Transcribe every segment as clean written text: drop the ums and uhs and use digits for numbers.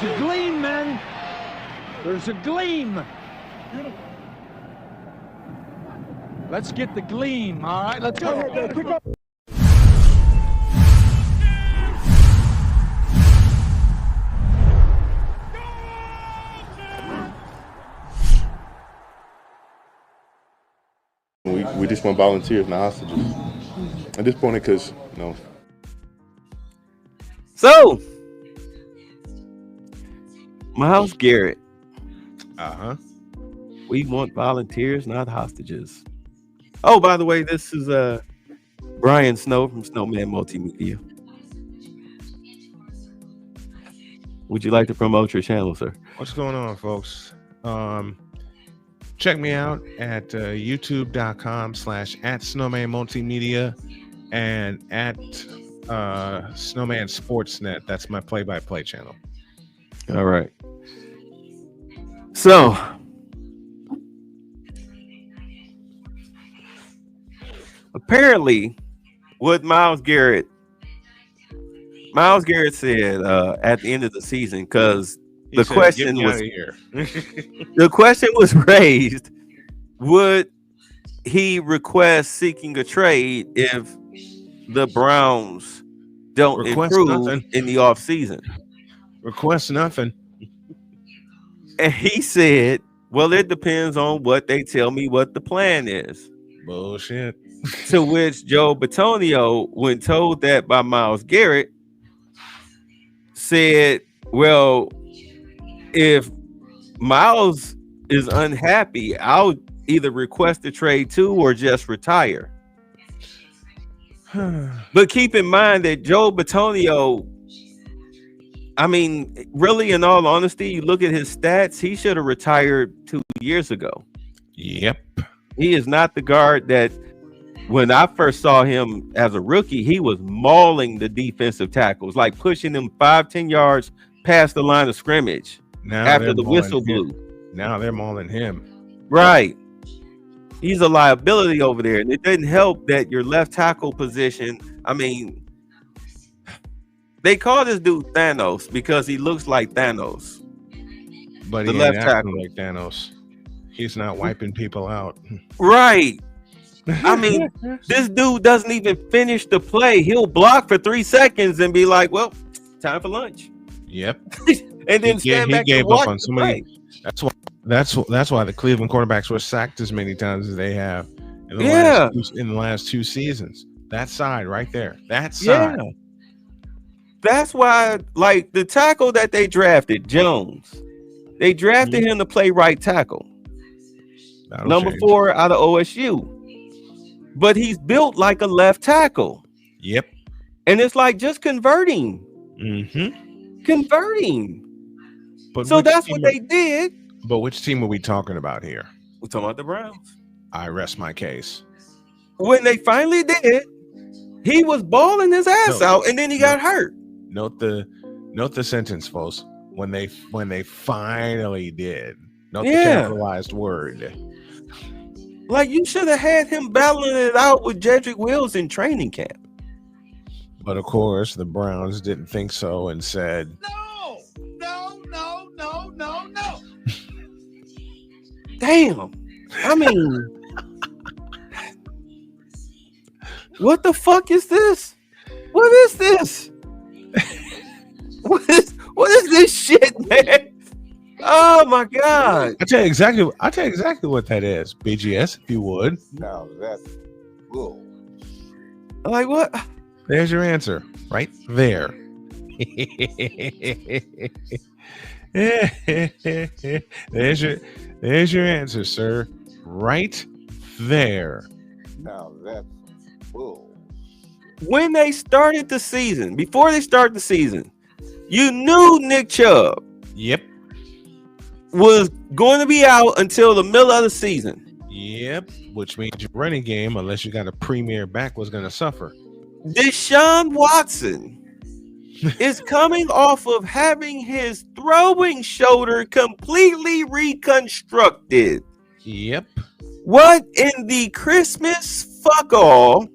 a gleam, men. There's a gleam. Let's get the gleam, all right? Let's go. Quick up. We just want volunteers, not hostages. At this point, because, you know. So, Myles Garrett. We want volunteers, not hostages. Oh, by the way, this is Brian Snow from Snowman Multimedia. Would you like to promote your channel, sir? What's going on, folks? Check me out at youtube.com/@snowmanmultimedia and at Snowman Sportsnet. That's my play-by-play channel. All right. So, apparently, what Myles Garrett said at the end of the season, because the question was raised: would he request seeking a trade if the Browns don't improve in the offseason? Request nothing. And he said, well, it depends on what they tell me what the plan is. Bullshit. To which Joe Batonio, when told that by Myles Garrett, said, well, if Myles is unhappy, I'll either request a trade too or just retire. But keep in mind that Joe Batonio, I mean, really, in all honesty, you look at his stats, he should have retired 2 years ago. Yep. He is not the guard that when I first saw him as a rookie, he was mauling the defensive tackles, like pushing them 5-10 yards past the line of scrimmage after the whistle blew. Now they're mauling him. Right. He's a liability over there. And it didn't help that your left tackle position, I mean, they call this dude Thanos because he looks like Thanos. But the he left ain't tackle, like Thanos. He's not wiping people out. Right. I mean, this dude doesn't even finish the play. He'll block for 3 seconds and be like, well, time for lunch. Yep. And then stand back and watch the play. That's why the Cleveland quarterbacks were sacked as many times as they have in the last two seasons. That side right there. That side. Yeah. That's why, like, the tackle that they drafted, Jones, they drafted him to play right tackle. Number 4 out of OSU. But he's built like a left tackle. Yep. And it's like just converting. Converting. But so that's what they did. But which team are we talking about here? We're talking about the Browns. I rest my case. When they finally did, he was balling his ass out, and then he got hurt. Note the sentence, folks. When they finally did. Note the capitalized word. Like, you should have had him battling it out with Jedrick Wills in training camp. But of course, the Browns didn't think so and said, No. Damn. I mean, what the fuck is this? What is this? What is this shit, man? Oh my God. I'll tell you exactly what that is. BGS, if you would. Now that's cool. Like what? There's your answer. Right there. There's your answer, sir. Right there. Now that's cool. When they started the season, before they started the season, you knew Nick Chubb was going to be out until the middle of the season. Yep, which means your running game, unless you got a premier back, was going to suffer. Deshaun Watson is coming off of having his throwing shoulder completely reconstructed. Yep. What in the Christmas fuck all?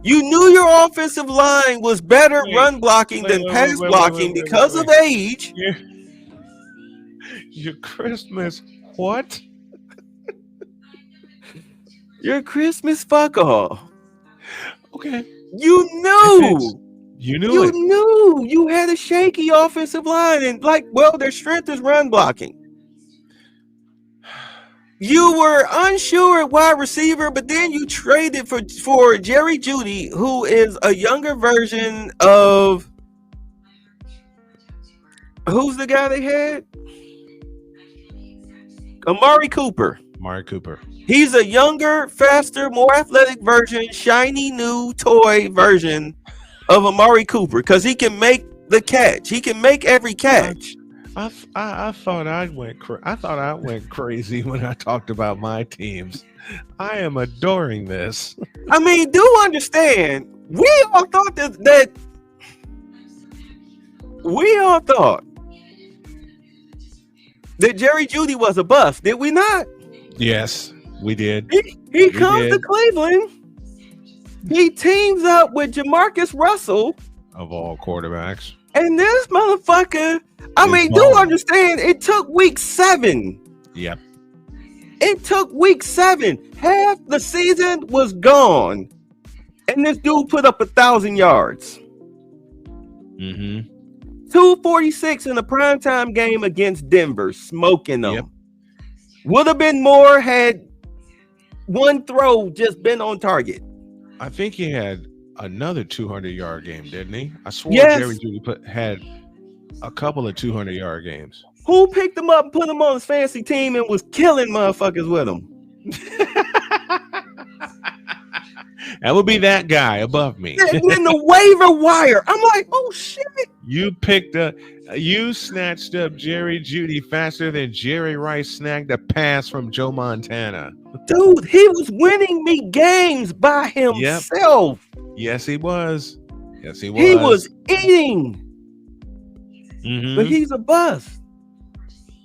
You knew your offensive line was better run blocking than pass blocking because of age. Your Christmas what? Your Christmas fuck off. Okay. You knew. You knew You it. knew you had a shaky offensive line, and their strength is run blocking. You were unsure at wide receiver, but then you traded for Jerry Jeudy, who is a younger version of who's the guy they had? Amari Cooper. Amari Cooper. He's a younger, faster, more athletic version, shiny new toy version of Amari Cooper because he can make the catch. He can make every catch. I thought I went crazy when I talked about my teams. I am adoring this. I mean, do understand? We all thought that Jerry Jeudy was a bust. Did we not? Yes, we did. He comes to Cleveland. He teams up with Jamarcus Russell. Of all quarterbacks. And this motherfucker, do understand, it took week 7. Yep. It took week 7. Half the season was gone. And this dude put up 1,000 yards. Mm-hmm. 246 in a primetime game against Denver, smoking them. Yep. Would have been more had one throw just been on target. I think he had another 200-yard game, didn't he? I swore Jerry Jeudy had a couple of 200-yard games. Who picked him up and put him on his fancy team and was killing motherfuckers with him? That would be that guy above me. And then the waiver wire. I'm like, oh shit. You snatched up Jerry Jeudy faster than Jerry Rice snagged a pass from Joe Montana. Dude, he was winning me games by himself. Yep. Yes, he was. He was eating. Mm-hmm. But he's a bust.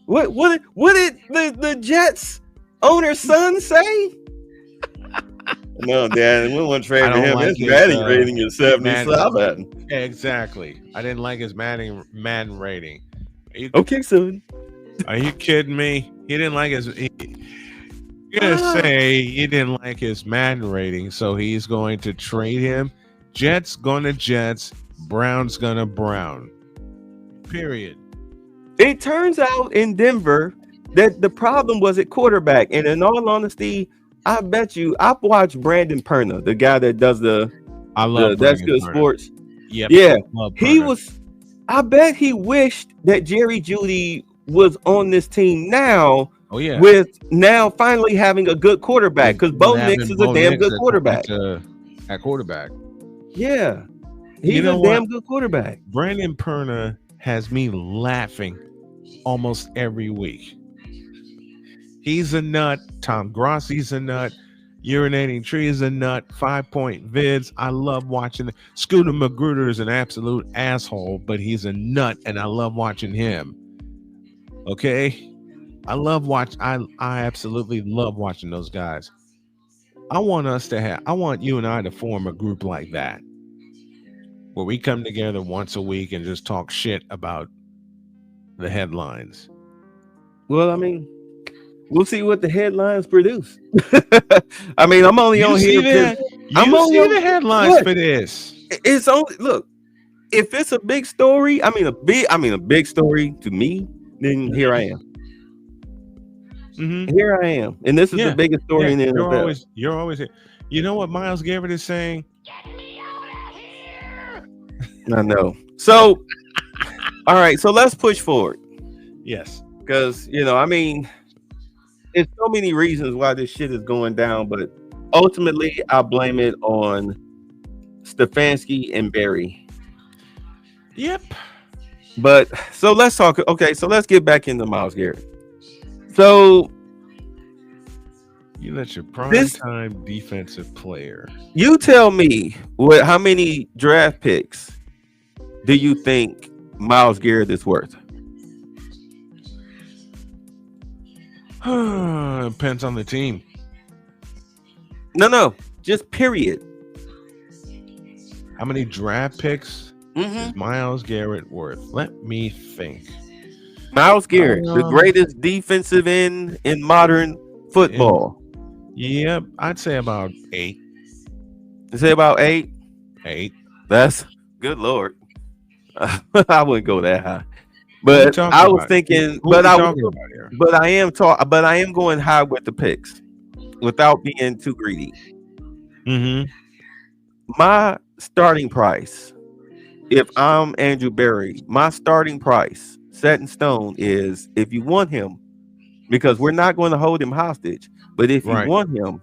What did the Jets owner's son say? No, Dad, we want to trade for him. His batting rating is 77. Exactly. I didn't like his Madden rating. Okay, son. Are you kidding me? He didn't like his. You're gonna say he didn't like his Madden rating, so he's going to trade him. Jets gonna Jets. Browns gonna Brown. Period. It turns out in Denver that the problem was at quarterback, and in all honesty, I bet you I've watched Brandon Perna, the guy that does That's Good Sports. Yep. Yeah. I bet he wished that Jerry Jeudy was on this team now. Oh yeah. With now finally having a good quarterback, because Bo Nix is a damn good quarterback. At quarterback. Yeah. He's a damn good quarterback. Brandon Perna has me laughing almost every week. He's a nut. Tom Grossi's a nut. Urinating Tree is a nut. 5-point vids. I love watching it. Scooter Magruder is an absolute asshole, but he's a nut, and I love watching him. Okay? I absolutely love watching those guys. I want you and I to form a group like that, where we come together once a week and just talk shit about the headlines. Well, I mean, we'll see what the headlines produce. I mean, I'm only on here. I'm only on the headlines for this. It's only if it's a big story. A big story to me. Then here I am. Mm-hmm. Here I am, and this is the biggest story in the NFL. You're always here. You know what Myles Garrett is saying? Get me out of here! I know. So, all right. So let's push forward. Yes, because there's so many reasons why this shit is going down, but ultimately, I blame it on Stefanski and Barry. Yep. But so let's talk. Okay, so let's get back into Myles Garrett. So you let your prime-time defensive player. You tell me how many draft picks do you think Myles Garrett is worth? Depends on the team. No, just period. How many draft picks Mm-hmm. is Myles Garrett worth? Let me think. Myles Garrett, the greatest defensive end in modern football. Yep, I'd say about 8. You say about 8? 8. That's good Lord. I wouldn't go that high. But I was thinking, but I am going high with the picks without being too greedy. Mm-hmm. My starting price, if I'm Andrew Berry, my starting price set in stone is, if you want him, because we're not going to hold him hostage, but if you want him,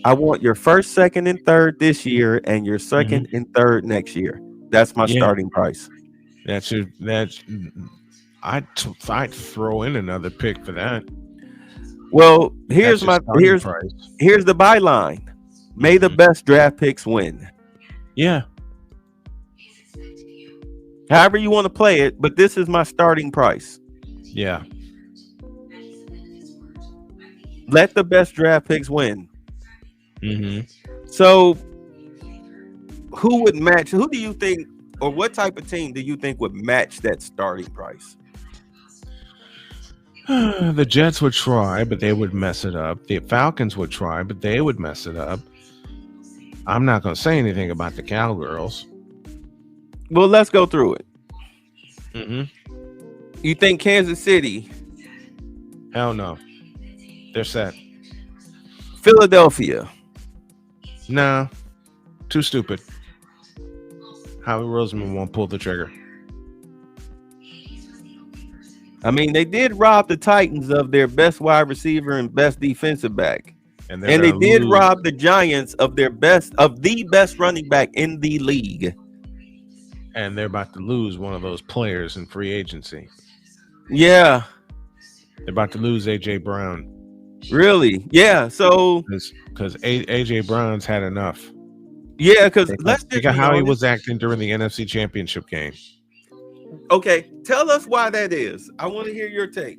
I want your first, second, and third this year, and your second and third next year. That's my starting price. I'd throw in another pick for that. Well, here's the byline. May the best draft picks win. Yeah. However you want to play it, but this is my starting price. Yeah. Let the best draft picks win. Mm-hmm. So, who would match? Who do you think, or what type of team do you think would match that starting price? The Jets would try, but they would mess it up. The Falcons would try, but they would mess it up. I'm not going to say anything about the Cowgirls. Well, let's go through it. Mm-hmm. You think Kansas City? Hell no. They're set. Philadelphia? Nah. Too stupid. Howie Roseman won't pull the trigger. I mean, they did rob the Titans of their best wide receiver and best defensive back. And they did rob the Giants of the best running back in the league. And they're about to lose one of those players in free agency. Yeah. They're about to lose A.J. Brown. Really? Yeah. So because A.J. Brown's had enough. Yeah, because let's think of how he was acting during the NFC Championship game. Okay, tell us why that is. I want to hear your take.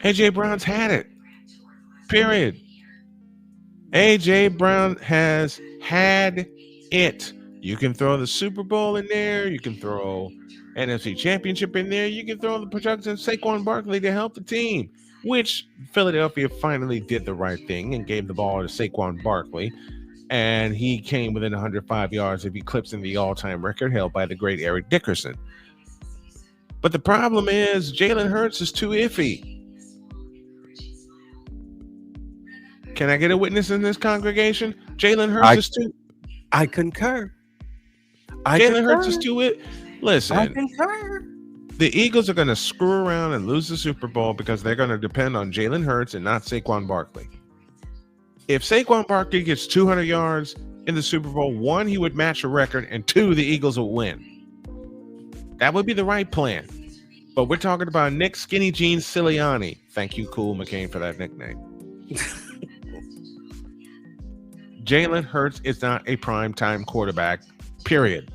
A.J. Brown's had it. Period. A.J. Brown has had it. You can throw the Super Bowl in there. You can throw NFC Championship in there. You can throw the production of Saquon Barkley to help the team, which Philadelphia finally did the right thing and gave the ball to Saquon Barkley. And he came within 105 yards of eclipsing the all-time record held by the great Eric Dickerson. But the problem is Jalen Hurts is too iffy. Can I get a witness in this congregation? Jalen Hurts is too... I concur. Jalen Hurts is too iffy. Listen. I concur. The Eagles are going to screw around and lose the Super Bowl because they're going to depend on Jalen Hurts and not Saquon Barkley. If Saquon Barkley gets 200 yards in the Super Bowl, 1, he would match a record, and 2, the Eagles will win. That would be the right plan. But we're talking about Nick Skinny Jeans Sirianni. Thank you, Cool McCain, for that nickname. Jalen Hurts is not a primetime quarterback, period.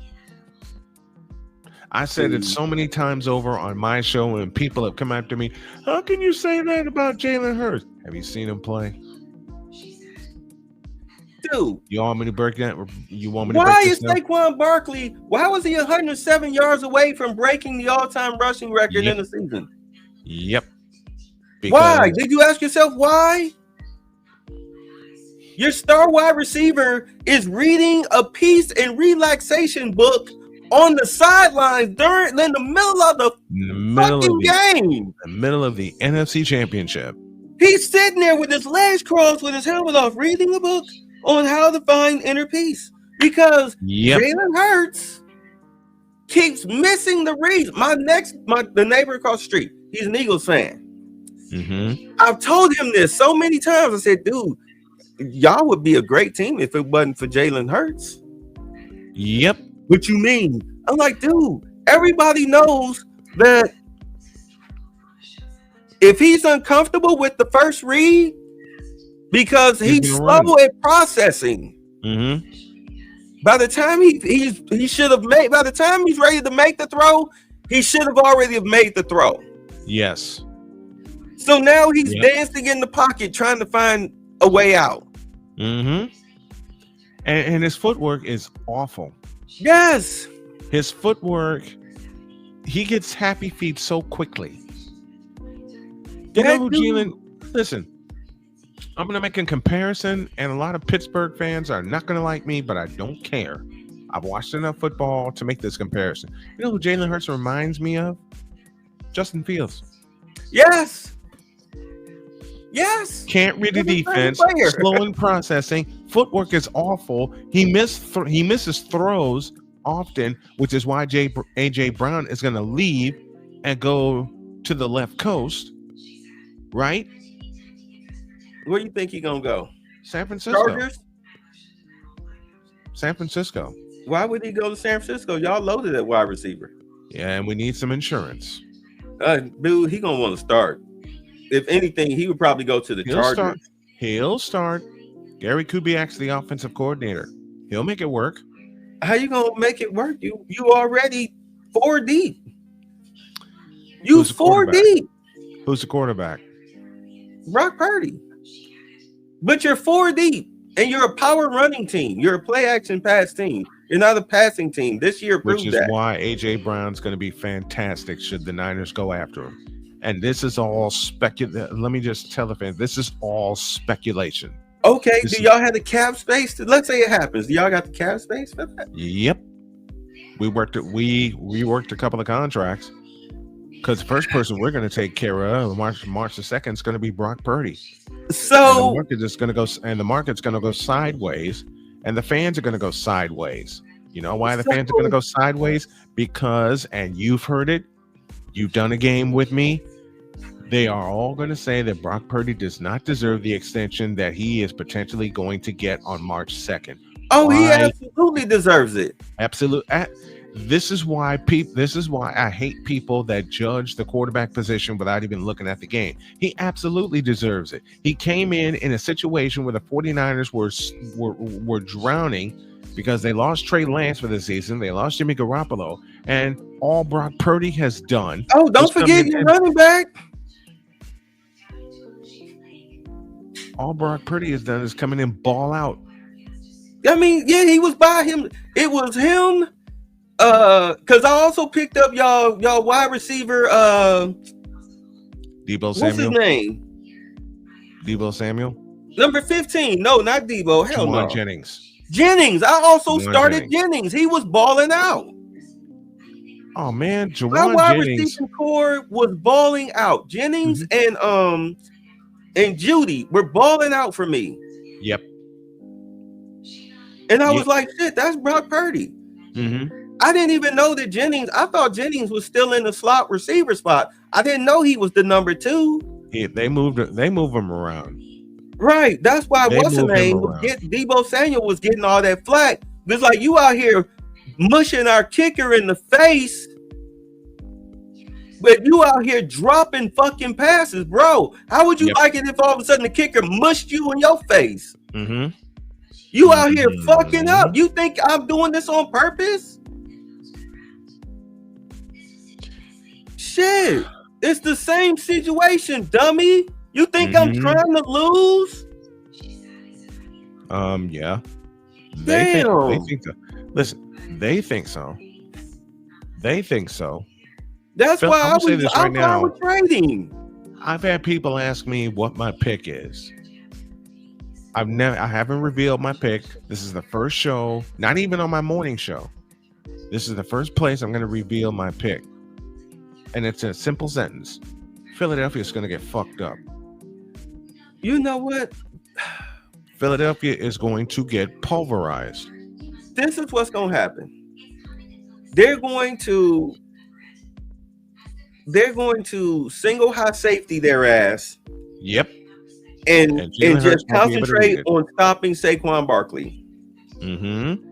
I said it so many times over on my show, and people have come after me. How can you say that about Jalen Hurts? Have you seen him play? Dude, you want me to break that? You want me to? Why is Saquon Barkley? Why was he 107 yards away from breaking the all-time rushing record in the season? Yep. Why? Did you ask yourself why? Your star wide receiver is reading a peace and relaxation book on the sidelines in the middle of the game. In the middle of the NFC Championship. He's sitting there with his legs crossed, with his helmet off, reading a book on how to find inner peace, because Jalen Hurts keeps missing the reads. The neighbor across the street, he's an Eagles fan. Mm-hmm. I've told him this so many times. I said, dude, y'all would be a great team if it wasn't for Jalen Hurts. Yep. What you mean? I'm like, dude, everybody knows that if he's uncomfortable with the first read, because he's slow at processing. Mm-hmm. By the time he should have made, by the time he's ready to make the throw, he should have already made the throw. Yes. So now he's dancing in the pocket trying to find a way out. Mm-hmm. And his footwork is awful. Yes. His footwork, he gets happy feet so quickly. You know who Jalen? Listen, I'm going to make a comparison, and a lot of Pittsburgh fans are not going to like me, but I don't care. I've watched enough football to make this comparison. You know who Jalen Hurts reminds me of? Justin Fields. Yes. Yes. Can't read the defense, slow in processing. Footwork is awful. He misses throws often, which is why AJ Brown is going to leave and go to the left coast, right? Where do you think he's going to go? San Francisco. Chargers? San Francisco. Why would he go to San Francisco? Y'all loaded at wide receiver. Yeah, and we need some insurance. Dude, he gonna want to start. If anything, he would probably go to the Chargers. He'll start. Gary Kubiak's the offensive coordinator. He'll make it work. How you gonna make it work? You already 4 deep. You 4 deep. Who's the quarterback? Brock Purdy. But you're 4 deep, and you're a power running team. You're a play action pass team. You're not a passing team. This year proved that. Which is why AJ Brown's going to be fantastic should the Niners go after him. And this is all speculation. Let me just tell the fans, this is all speculation. Okay, do y'all have the cap space? Let's say it happens. Do y'all got the cap space for that? Yep. We worked a couple of contracts because the first person we're going to take care of March the 2nd is going to be Brock Purdy. So the market's going to go sideways. And the fans are going to go sideways. You know why the fans are going to go sideways? Because, and you've heard it, you've done a game with me, they are all going to say that Brock Purdy does not deserve the extension that he is potentially going to get on March 2nd. Oh, he absolutely deserves it. Absolutely. This is why I hate people that judge the quarterback position without even looking at the game. He absolutely deserves it. He came in a situation where the 49ers were drowning because they lost Trey Lance for the season. They lost Jimmy Garoppolo, and all Brock Purdy has done. Oh, don't forget your running back. All Brock Purdy has done is come in and ball out. I mean, yeah, he was by him. It was him. Because I also picked up y'all wide receiver. Debo Samuel. What's his name? Debo Samuel. Number 15. No, not Debo. Hell no. Jennings. I also started Jennings. He was balling out. Oh man, my wide receiving core was balling out. Jennings and Judy were balling out for me. Yep. And I was like, shit, that's Brock Purdy. Mm-hmm. I didn't even know that Jennings. I thought Jennings was still in the slot receiver spot. I didn't know he was the number 2. Yeah, they move him around. Right. That's why Debo Samuel was getting all that flack. It's like you out here mushing our kicker in the face, but you out here dropping fucking passes, bro. How would you like it if all of a sudden the kicker mushed you in your face? Mm-hmm. You out here fucking up. You think I'm doing this on purpose? Shit, it's the same situation, dummy. You think I'm trying to lose? Yeah. They think so. Listen, they think so. That's Phil, why I'm I'm trading. I've had people ask me what my pick is. I haven't revealed my pick. This is the first show, not even on my morning show. This is the first place I'm going to reveal my pick. And it's a simple sentence. Philadelphia is going to get fucked up. You know what? Philadelphia is going to get pulverized. This is what's going to happen. They're going to single high safety their ass. Yep. And just concentrate on stopping Saquon Barkley. Mm-hmm.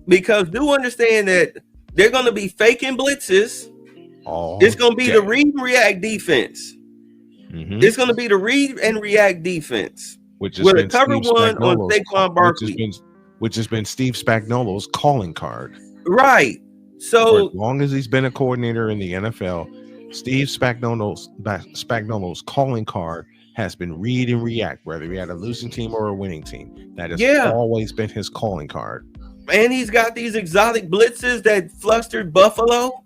Because do understand that they're going to be faking blitzes. It's going to be the read and react defense. Mm-hmm. It's going to be the read and react defense. Which is with a cover one on Saquon Barkley. Which has been Steve Spagnuolo's calling card. Right. So for as long as he's been a coordinator in the NFL, Steve Spagnuolo's calling card has been read and react, whether he had a losing team or a winning team. That has always been his calling card. And he's got these exotic blitzes that flustered Buffalo.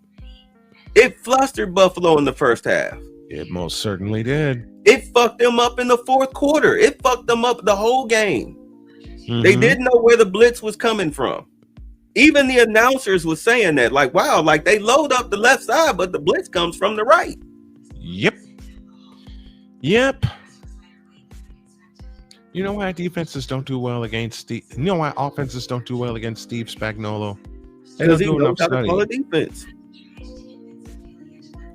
It flustered Buffalo in the first half. It most certainly did. It fucked them up in the fourth quarter. It fucked them up the whole game. They didn't know where the blitz was coming from. Even the announcers was saying that, like, wow, like they load up the left side, but the blitz comes from the right. Yep. You know why defenses don't do well against Steve? You know why offenses don't do well against Steve Spagnuolo? Because he knows how to call a defense.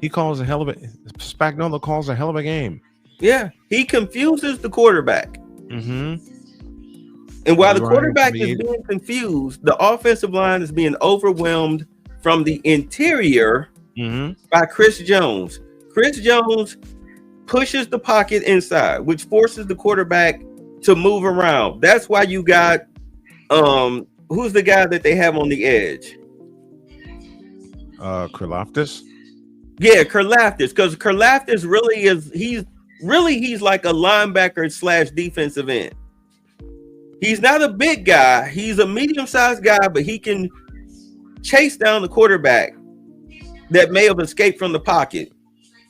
He calls a hell of a Spagnuolo calls a hell of a game. Yeah, he confuses the quarterback. Mm-hmm. And while the quarterback is being confused, the offensive line is being overwhelmed from the interior by Chris Jones. Chris Jones pushes the pocket inside, which forces the quarterback to move around. That's why you got who's the guy that they have on the edge? Karlaftis? Yeah, Karlaftis, because Karlaftis really is he's like a linebacker / defensive end. He's not a big guy. He's a medium-sized guy, but he can chase down the quarterback that may have escaped from the pocket.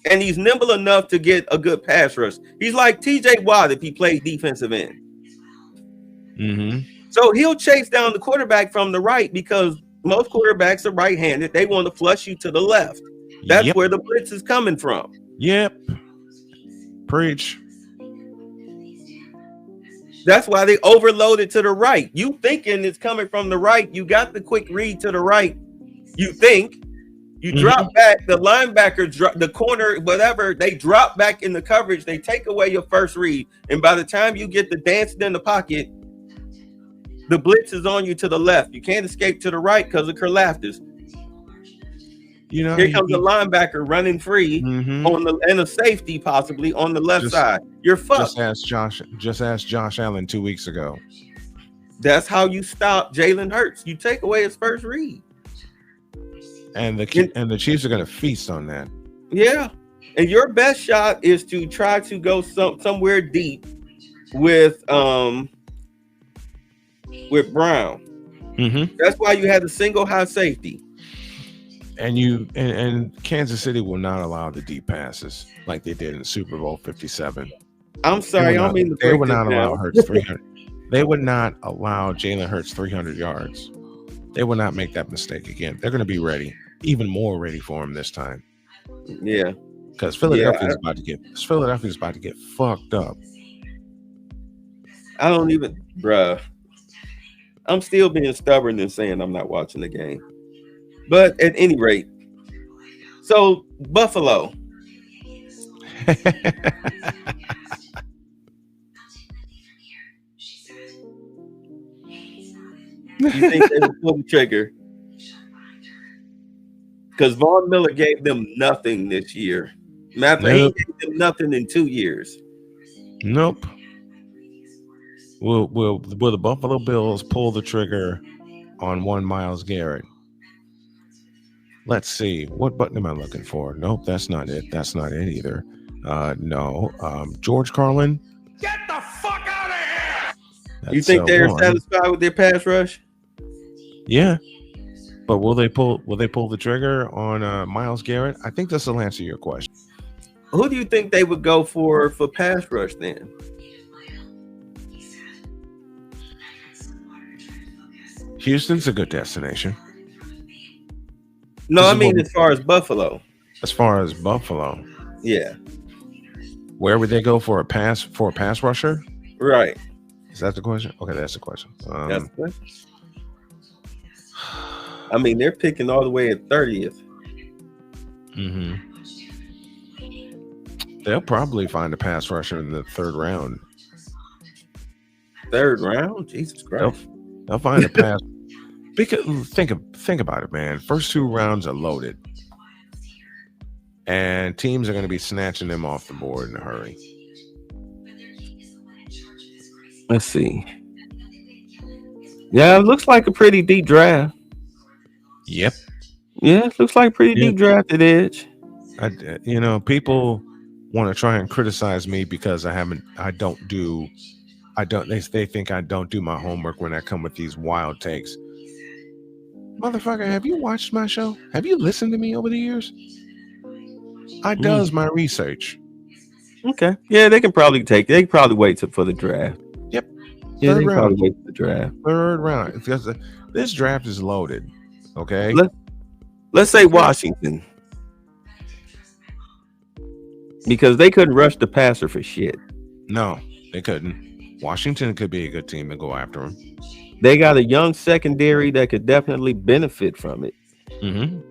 And he's nimble enough to get a good pass rush. He's like TJ Watt if he played defensive end. So he'll chase down the quarterback from the right because most quarterbacks are right-handed. They want to flush you to the left. That's where the blitz is coming from. Yep. Preach. That's why they overloaded to the right. You thinking it's coming from the right. You got the quick read to the right. You think. You drop back. The linebacker, the corner, whatever, they drop back in the coverage. They take away your first read. And by the time you get the dancing in the pocket, the blitz is on you to the left. You can't escape to the right because of Karlaftis. You know, here comes a linebacker running free and a safety possibly on the left side. You're fucked. Just ask Josh Allen 2 weeks ago. That's how you stop Jalen Hurts. You take away his first read. And the Chiefs are going to feast on that. Yeah. And your best shot is to try to go somewhere deep with Brown. That's why you had a single high safety. And Kansas City will not allow the deep passes like they did in Super Bowl 57. I'm sorry, I don't mean to. They would not allow Hurts 300. They would not allow Jalen Hurts 300 yards. They will not make that mistake again. They're going to be ready, even more ready for him this time. Yeah, because Philadelphia's about to get fucked up. I don't even, bruh. I'm still being stubborn and saying I'm not watching the game. But at any rate, so Buffalo. You think they would pull the trigger? Because Von Miller gave them nothing this year. He gave them nothing in 2 years. Nope. Will the Buffalo Bills pull the trigger on one Myles Garrett? Let's see. What button am I looking for? Nope, that's not it. That's not it either. No. George Carlin. Get the fuck out of here! You think they're satisfied with their pass rush? Yeah. But will they pull the trigger on Myles Garrett? I think this will answer your question. Who do you think they would go for pass rush then? Houston's a good destination. No, I mean as far as Buffalo. As far as Buffalo. Yeah. Where would they go for a pass rusher? Right. Is that the question? Okay, that's the question. That's the question. I mean, they're picking all the way at 30th. They'll probably find a pass rusher in the third round. Third round? Jesus Christ. They'll find a pass. Because think about it, man. First 2 rounds are loaded. And teams are going to be snatching them off the board in a hurry. Let's see. Yeah, it looks like a pretty deep draft. Yep. Yeah, it looks like a pretty deep drafted edge. People want to try and criticize me because they think I don't do my homework when I come with these wild takes. Motherfucker, have you watched my show? Have you listened to me over the years? I does my research. Okay. Yeah, they can probably wait for the draft. Yep. Yeah, they can probably wait for the draft. Third round. Because this draft is loaded. Okay. Let's say Washington. Because they couldn't rush the passer for shit. No, they couldn't. Washington could be a good team to go after him. They got a young secondary that could definitely benefit from it. Mm-hmm.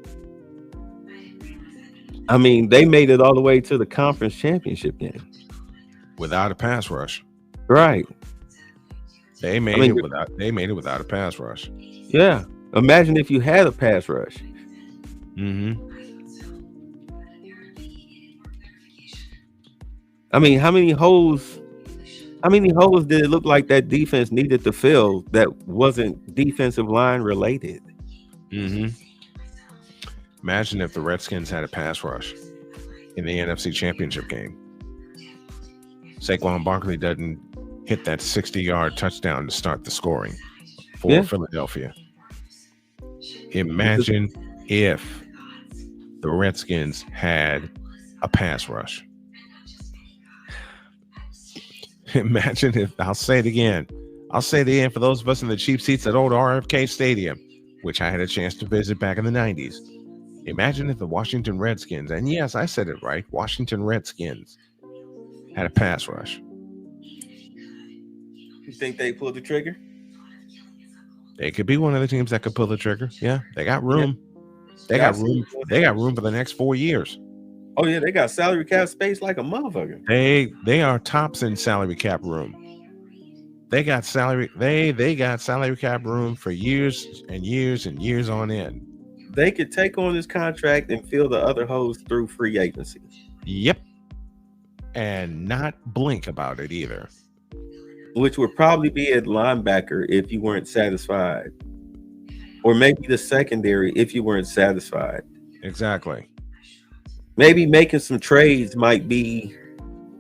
I mean, they made it all the way to the conference championship game without a pass rush. Right. They made it without a pass rush. Yeah. Imagine if you had a pass rush. Mm-hmm. I mean, how many holes did it look like that defense needed to fill that wasn't defensive line related? Mm-hmm. Imagine if the Redskins had a pass rush in the NFC Championship game. Saquon Barkley doesn't hit that 60-yard touchdown to start the scoring for Philadelphia. Imagine if the Redskins had a pass rush. Imagine if, I'll say it again for those of us in the cheap seats at old RFK Stadium, which I had a chance to visit back in the 90s. Imagine if the Washington Redskins, and yes, I said it right, Washington Redskins had a pass rush. You think they pulled the trigger? They could be one of the teams that could pull the trigger. Yeah, they got room. Yeah. They got room. They got room for the next 4 years. Oh yeah, they got salary cap space like a motherfucker. They are tops in salary cap room. They got salary. They got salary cap room for years and years and years on end. They could take on this contract and fill the other holes through free agency. Yep. And not blink about it either. Which would probably be at linebacker if you weren't satisfied. Or maybe the secondary if you weren't satisfied. Exactly. Maybe making some trades might be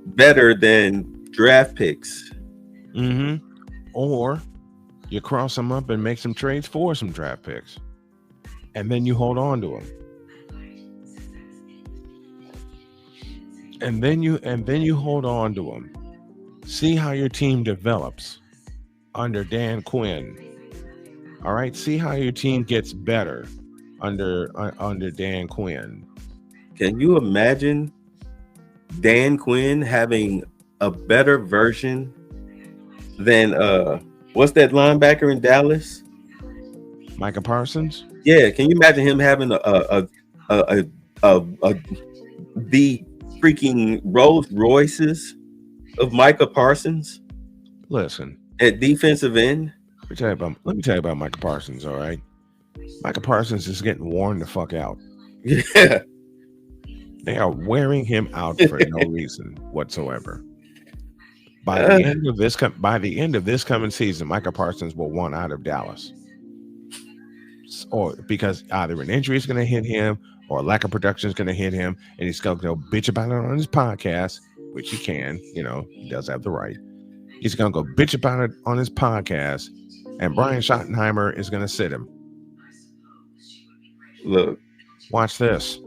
better than draft picks. Mm-hmm. Or you cross them up and make some trades for some draft picks. And then you hold on to them. And then you hold on to them. See how your team develops under Dan Quinn. All right, see how your team gets better under Dan Quinn. Can you imagine Dan Quinn having a better version than what's that linebacker in Dallas? Micah Parsons? Yeah, can you imagine him having the freaking Rolls Royces of Micah Parsons? Listen, at defensive end. Let me tell you about Micah Parsons. All right, Micah Parsons is getting worn the fuck out. Yeah, they are wearing him out for no reason whatsoever. By the end of this coming season, Micah Parsons will want out of Dallas. Or because either an injury is going to hit him or a lack of production is going to hit him, and he's going to go bitch about it on his podcast, which he can, he does have the right. He's going to go bitch about it on his podcast, and Brian Schottenheimer is going to sit him. Look, watch this.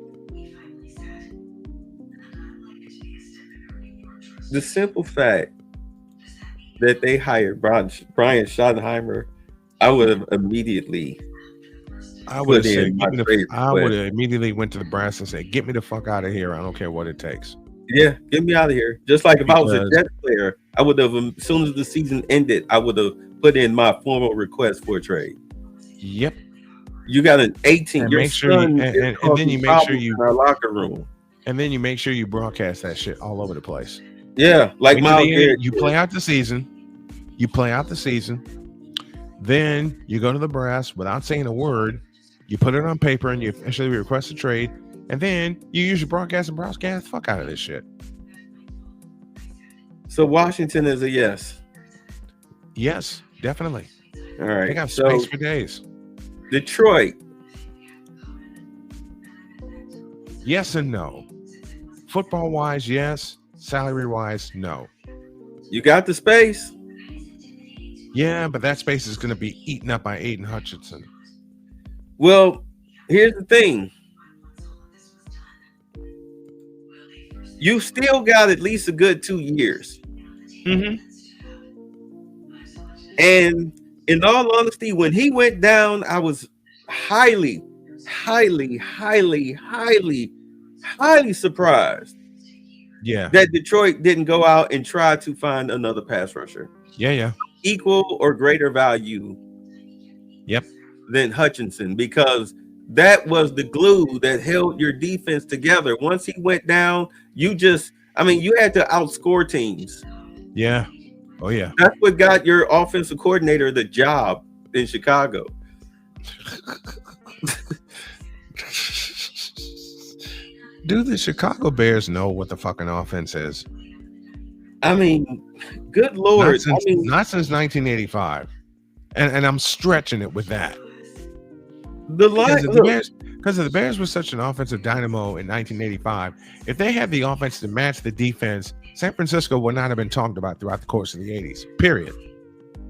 The simple fact that they hired Brian Schottenheimer, I would have immediately. I would have immediately went to the brass and said, "Get me the fuck out of here! I don't care what it takes." Yeah, get me out of here. Just like if I was a Jets player, I would have, as soon as the season ended, I would have put in my formal request for a trade. Yep. You got an 18. Your son, and then you make sure you in our locker room, and then you make sure you broadcast that shit all over the place. Yeah, like you play out the season. You play out the season. Then you go to the brass without saying a word. You put it on paper and you officially request a trade. And then you use your broadcast the fuck out of this shit. So Washington is a yes. Yes, definitely. All right. They got space for days. Detroit. Yes and no. Football wise, yes. Salary wise, no. You got the space. Yeah, but that space is going to be eaten up by Aiden Hutchinson. Well, here's the thing. You still got at least a good 2 years. Mm-hmm. And in all honesty, when he went down, I was highly surprised. Yeah. That Detroit didn't go out and try to find another pass rusher. Yeah. Equal or greater value. Yep. Than Hutchinson, because that was the glue that held your defense together. Once he went down, you had to outscore teams. Yeah. Oh, yeah. That's what got your offensive coordinator the job in Chicago. Do the Chicago Bears know what the fucking offense is? I mean, good Lord. Not since 1985. And I'm stretching it with that. Because the Bears were such an offensive dynamo in 1985. If they had the offense to match the defense, San Francisco would not have been talked about throughout the course of the 80s. Period.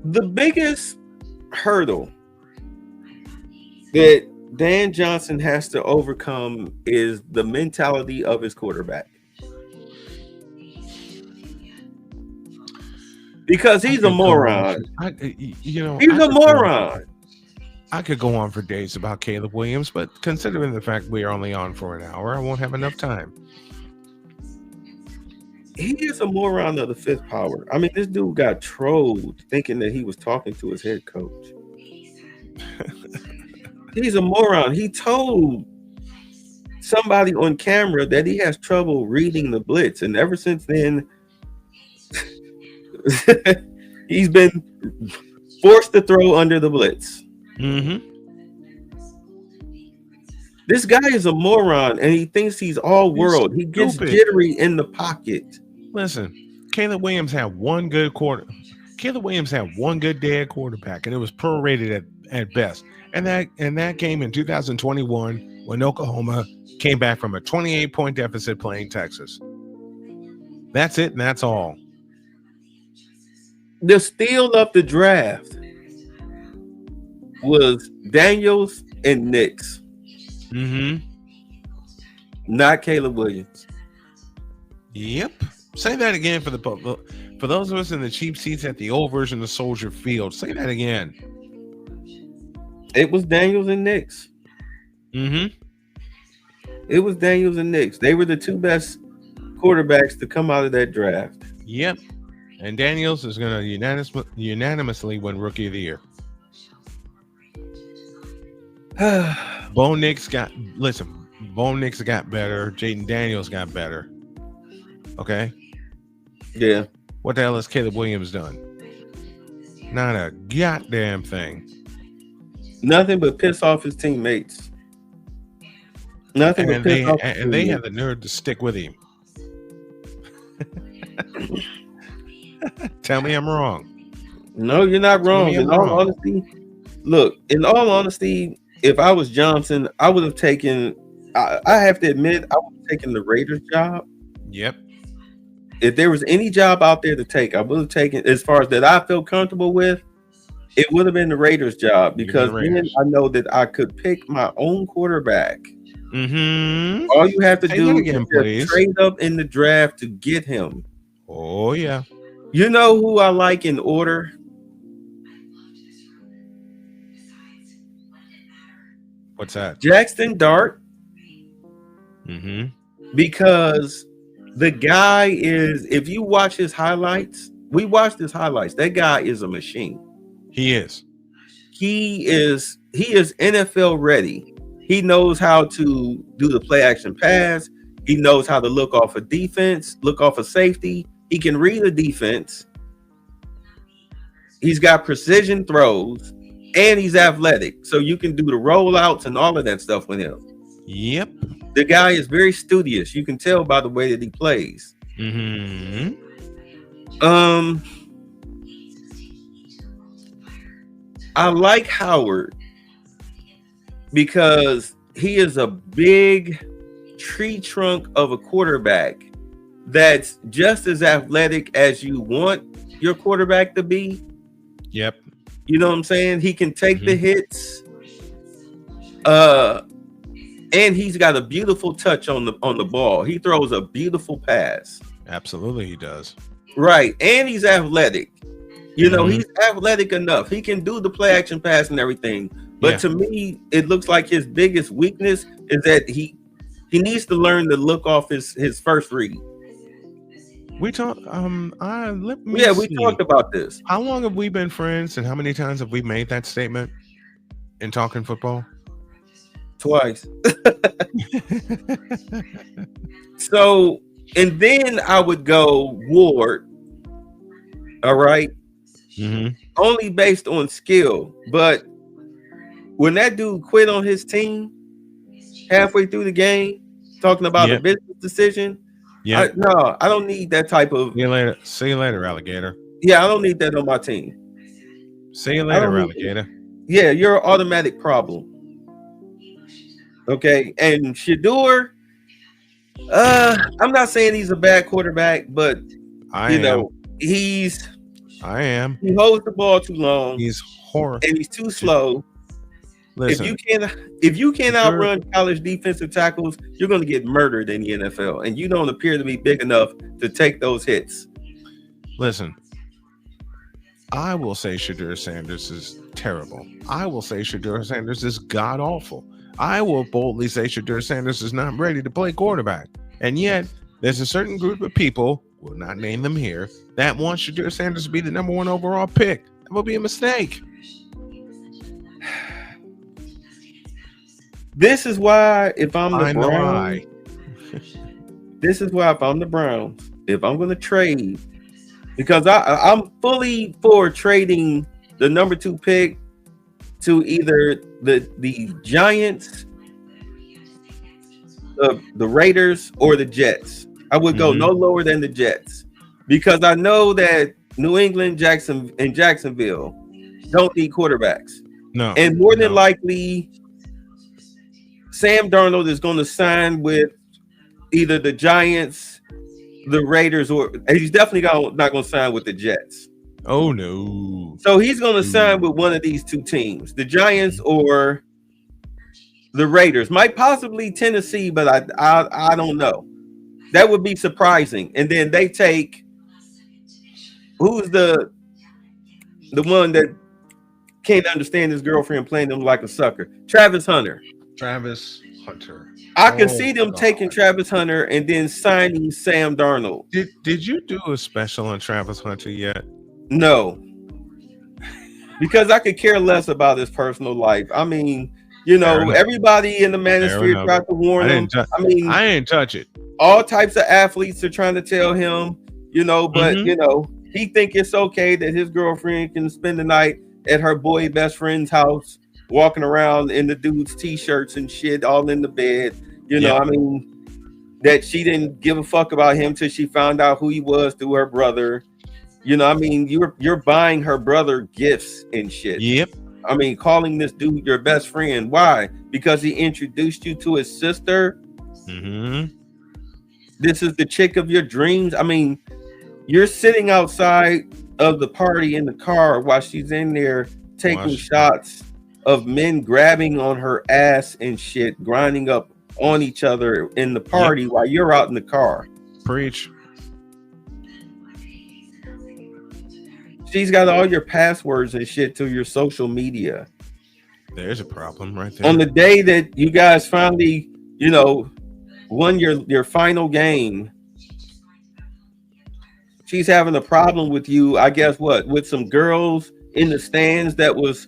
The biggest hurdle that Dan Johnson has to overcome is the mentality of his quarterback. Because he's a moron. He's a moron. I could go on for days about Caleb Williams, but considering the fact we are only on for an hour, I won't have enough time. He is a moron of the fifth power. I mean, this dude got trolled thinking that he was talking to his head coach. He's a moron. He told somebody on camera that he has trouble reading the blitz, and ever since then, he's been forced to throw under the blitz. Mm-hmm. This guy is a moron, and he thinks he's all world. He gets jittery in the pocket. Listen, Caleb Williams had one good day at quarterback, and it was prorated at best. And that came in 2021 when Oklahoma came back from a 28-point deficit playing Texas. That's it, and that's all. The steal of the draft was Daniels and Nix. Mm-hmm. Not Caleb Williams. Yep. Say that again for those of us in the cheap seats at the old version of Soldier Field. Say that again. It was Daniels and Nix. Mm-hmm. It was Daniels and Nix. They were the two best quarterbacks to come out of that draft. Yep. And Daniels is going to unanimously win Rookie of the Year. Bo Nix got better. Jaden Daniels got better. Okay? Yeah. What the hell has Caleb Williams done? Not a goddamn thing. Nothing but piss off his teammates. Nothing but piss off his teammates. And they had the nerve to stick with him. Tell me I'm wrong. No, you're not wrong. In all honesty, if I was Johnson, I would have taken. I have to admit, I would have taken the Raiders job. Yep. If there was any job out there to take, I would have taken. As far as that, I feel comfortable with. It would have been the Raiders job because then I know that I could pick my own quarterback. Mm-hmm. All you have to do is trade up in the draft to get him. Oh yeah. You know who I like in order? What's that? Jackson Dart. Mm-hmm. Because the guy is, if you watch his highlights, we watched his highlights. That guy is a machine. He is. He is NFL ready. He knows how to do the play action pass. He knows how to look off a defense, look off a safety. He can read a defense. He's got precision throws, and he's athletic. So you can do the rollouts and all of that stuff with him. Yep. The guy is very studious. You can tell by the way that he plays. Mm-hmm. I like Howard because he is a big tree trunk of a quarterback that's just as athletic as you want your quarterback to be. Yep. You know what I'm saying? He can take the hits. And he's got a beautiful touch on the ball. He throws a beautiful pass. Absolutely, he does. Right. And he's athletic. You know, he's athletic enough. He can do the play action pass and everything. But to me, it looks like his biggest weakness is that he needs to learn to look off his first read. We talked. Let me. Yeah, see. we talked about this. How long have we been friends, and how many times have we made that statement in talking football? Twice. So, and then I would go Ward. All right. Only based on skill, but when that dude quit on his team halfway through the game, talking about a business decision, I don't need that type of. See you later, alligator. Yeah, I don't need that on my team. See you later, alligator. Yeah, you're an automatic problem. Okay, and Shedeur, I'm not saying he's a bad quarterback, but he holds the ball too long. He's horrible, and he's too slow. Listen, if you can't outrun college defensive tackles, you're going to get murdered in the NFL, and you don't appear to be big enough to take those hits. Listen, I will say Shedeur Sanders is terrible. I will say Shedeur Sanders is god awful. I will boldly say Shedeur Sanders is not ready to play quarterback. And yet, there's a certain group of people, we'll not name them here, that want Shedeur Sanders to be the number 1 overall pick. That would be a mistake. This is why if I'm the Browns, this is why if I'm the Browns, if I'm going to trade, because I'm fully for trading the number 2 pick to either the Giants, the Raiders, or the Jets. I would go no lower than the Jets because I know that New England, Jacksonville don't need quarterbacks. No, and more than likely, Sam Darnold is going to sign with either the Giants, the Raiders, or he's definitely not going to sign with the Jets. Oh no! So he's going to sign with one of these 2 teams, the Giants or the Raiders. Might possibly Tennessee, but I don't know. That would be surprising. And then they take who's the one that can't understand his girlfriend playing him like a sucker? Travis Hunter. I can see them taking Travis Hunter and then signing Sam Darnold. Did you do a special on Travis Hunter yet? No, because I could care less about his personal life. I mean, you know, everybody in the manosphere tried to warn him. I didn't touch it. All types of athletes are trying to tell him, you know, but you know, he think it's okay that his girlfriend can spend the night at her boy best friend's house, walking around in the dude's t-shirts and shit, all in the bed. You know, I mean, that she didn't give a fuck about him till she found out who he was through her brother. You know, I mean, you're buying her brother gifts and shit. Yep. I mean, calling this dude your best friend. Why? Because he introduced you to his sister. This is the chick of your dreams. I mean, you're sitting outside of the party in the car while she's in there taking shots of men grabbing on her ass and shit, grinding up on each other in the party while you're out in the car. Preach. She's got all your passwords and shit to your social media. There's a problem right there. On the day that you guys finally, you know, won your final game, she's having a problem with you, I guess with some girls in the stands that was,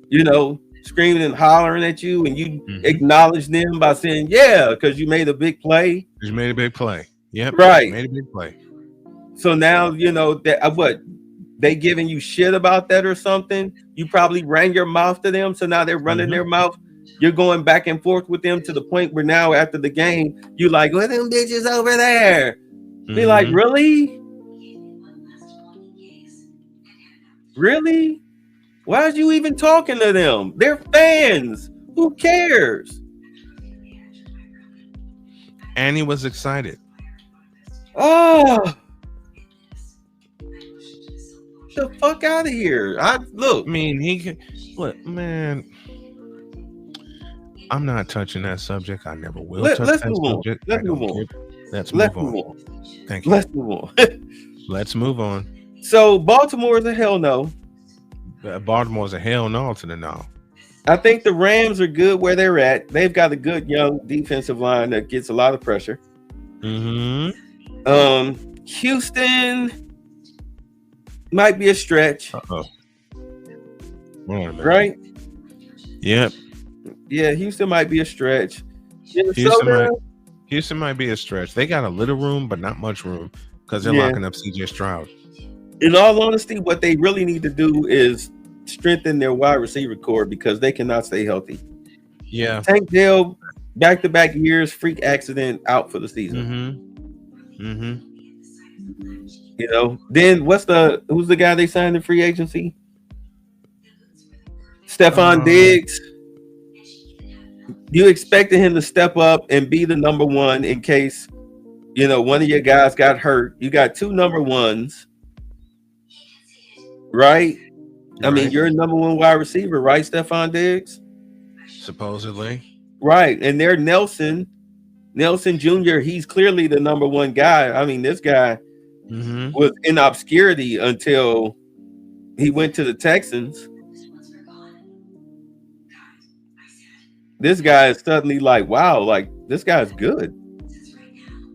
you know, screaming and hollering at you, and you acknowledge them by saying, yeah, because you made a big play. You made a big play. Yep. Right. Made a big play. So now, you know, that they giving you shit about that or something. You probably ran your mouth to them. So now they're running their mouth. You're going back and forth with them to the point where now after the game, you like, what them bitches over there? Be like, really? Really? Why are you even talking to them? They're fans. Who cares? And he was excited. Oh, the fuck out of here! I mean, he can look, man. I'm not touching that subject. I never will touch that subject. Let's move on. Let's move on. Thank you. Let's move on. Let's move on. So Baltimore is a hell no. Baltimore's a hell no to the no. I think the Rams are good where they're at. They've got a good young defensive line that gets a lot of pressure. Houston might be a stretch. Right? Yep. Yeah, Houston might be a stretch. Houston might be a stretch. They got a little room, but not much room because they're locking up CJ Stroud. In all honesty, what they really need to do is strengthen their wide receiver core because they cannot stay healthy. Yeah. Tank Dell, back-to-back years, freak accident, out for the season. You know, then who's the guy they signed in free agency? Stephon Diggs. You expected him to step up and be the number one in case, you know, one of your guys got hurt. You got two number ones, right? I mean, you're a number one wide receiver, right, Stephon Diggs? Supposedly. Right. And they're Nelson Jr., he's clearly the number one guy. I mean, this guy was in obscurity until he went to the Texans. This guy is suddenly like, wow, like this guy's good.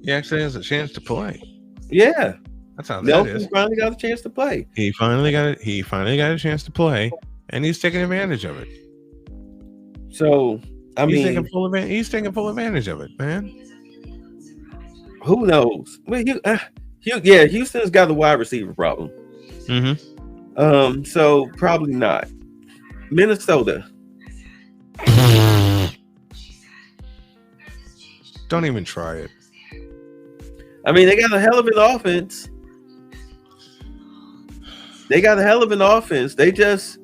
He actually has a chance to play. Yeah. That's how Nelson that is. finally got a chance to play. He finally got a chance to play, and he's taking advantage of it. So he's taking full advantage of it, man. Who knows? Well, Houston's got a wide receiver problem. So probably not. Minnesota. Don't even try it. I mean, they got a hell of an offense. They just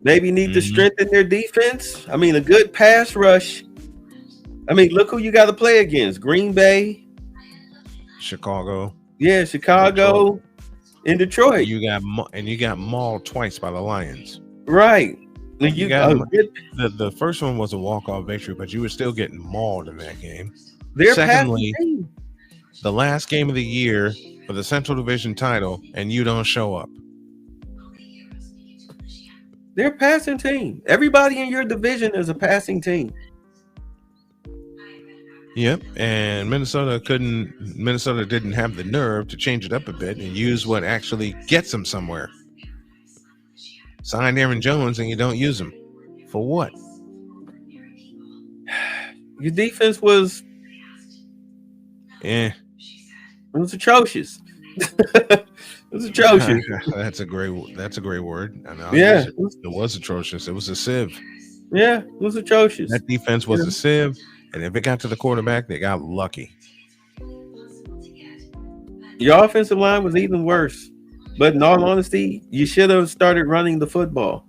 maybe need to strengthen their defense. I mean, a good pass rush. I mean, look who you got to play against. Green Bay. Chicago. Yeah, Chicago. And Detroit. You got mauled twice by the Lions. Right. The first one was a walk-off victory, but you were still getting mauled in that game. Secondly, the last game of the year for the Central Division title, and you don't show up. They're a passing team. Everybody in your division is a passing team. Yep, and Minnesota didn't have the nerve to change it up a bit and use what actually gets them somewhere. Sign Aaron Jones and you don't use him. For what? Your defense was it was atrocious. It was atrocious. That's a great word. I know. Yeah. It was atrocious. It was a sieve. Yeah, it was atrocious. That defense was a sieve, and if it got to the quarterback, they got lucky. Your offensive line was even worse. But in all honesty, you should have started running the football.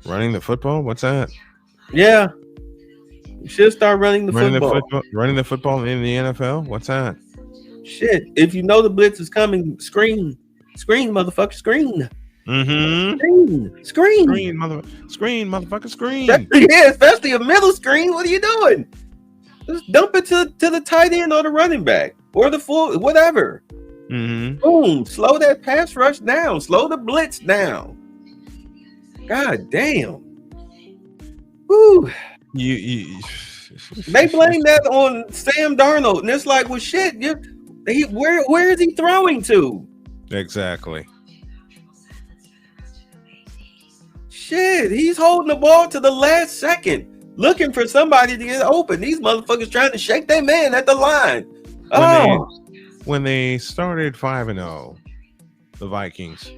Running the football? What's that? Yeah. You should start running the football. Running the football in the NFL? What's that? Shit. If you know the blitz is coming, screen. Screen, motherfucker, screen. Screen, motherfucker, screen. Yeah, especially a middle screen. What are you doing? Just dump it to the tight end or the running back or the full, whatever. Boom. Slow that pass rush down. Slow the blitz down. God damn. Woo. They blame that on Sam Darnold, and it's like, well, shit. Where is he throwing to? Exactly. Shit, he's holding the ball to the last second, looking for somebody to get open. These motherfuckers trying to shake their man at the line. When they started 5-0, the Vikings,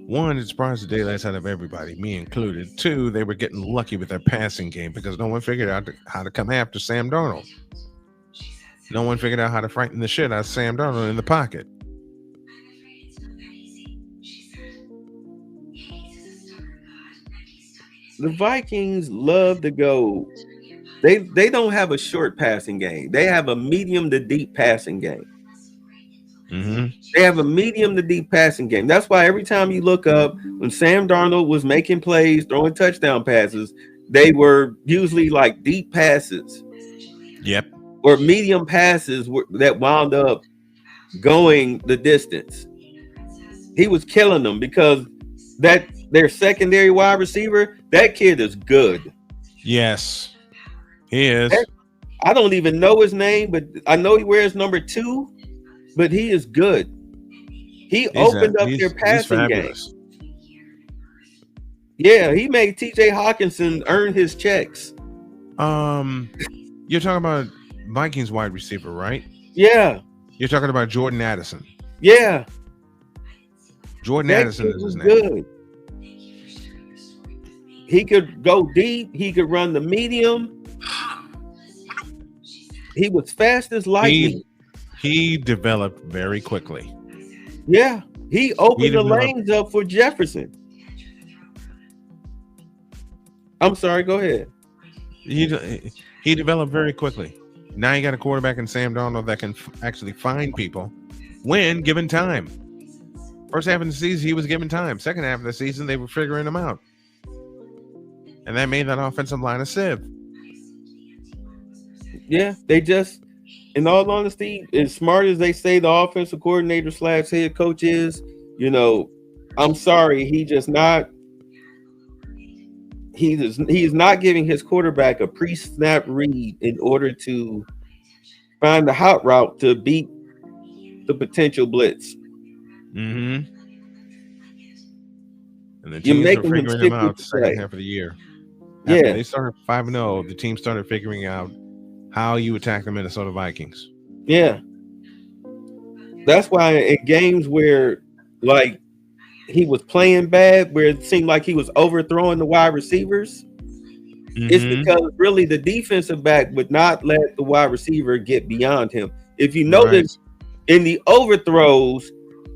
one, it surprised the daylights out of everybody, me included. Two, they were getting lucky with their passing game because no one figured out how to come after Sam Darnold. No one figured out how to frighten the shit out of Sam Darnold in the pocket. The Vikings love to go They don't have a short passing game. They have a medium to deep passing game. They have a medium to deep passing game. That's why every time you look up when Sam Darnold was making plays, throwing touchdown passes, they were usually like deep passes. Yep. Or medium passes that wound up going the distance. He was killing them because their secondary wide receiver, that kid is good. Yes, he is. I don't even know his name, but I know he wears number 2, but he is good. He opened up their passing game. Yeah, he made TJ Hawkinson earn his checks. You're talking about Vikings wide receiver, right? Yeah. You're talking about Jordan Addison. Yeah. Jordan Addison is his name. Good. He could go deep. He could run the medium. He was fast as lightning. He developed very quickly. Yeah. He opened the lanes up for Jefferson. I'm sorry. Go ahead. He developed very quickly. Now you got a quarterback in Sam Darnold that can actually find people when given time. First half of the season, he was given time. Second half of the season, they were figuring him out. And that made that offensive line a sieve. Yeah, they just, in all honesty, as smart as they say the offensive coordinator / head coach is, I'm sorry, he's not giving his quarterback a pre-snap read in order to find the hot route to beat the potential blitz. And the teams are figuring him out the second half of the year. After they started 5-0, the team started figuring out how you attack the Minnesota Vikings. Yeah. That's why in games where like he was playing bad, where it seemed like he was overthrowing the wide receivers, it's because really the defensive back would not let the wide receiver get beyond him. If you notice in the overthrows,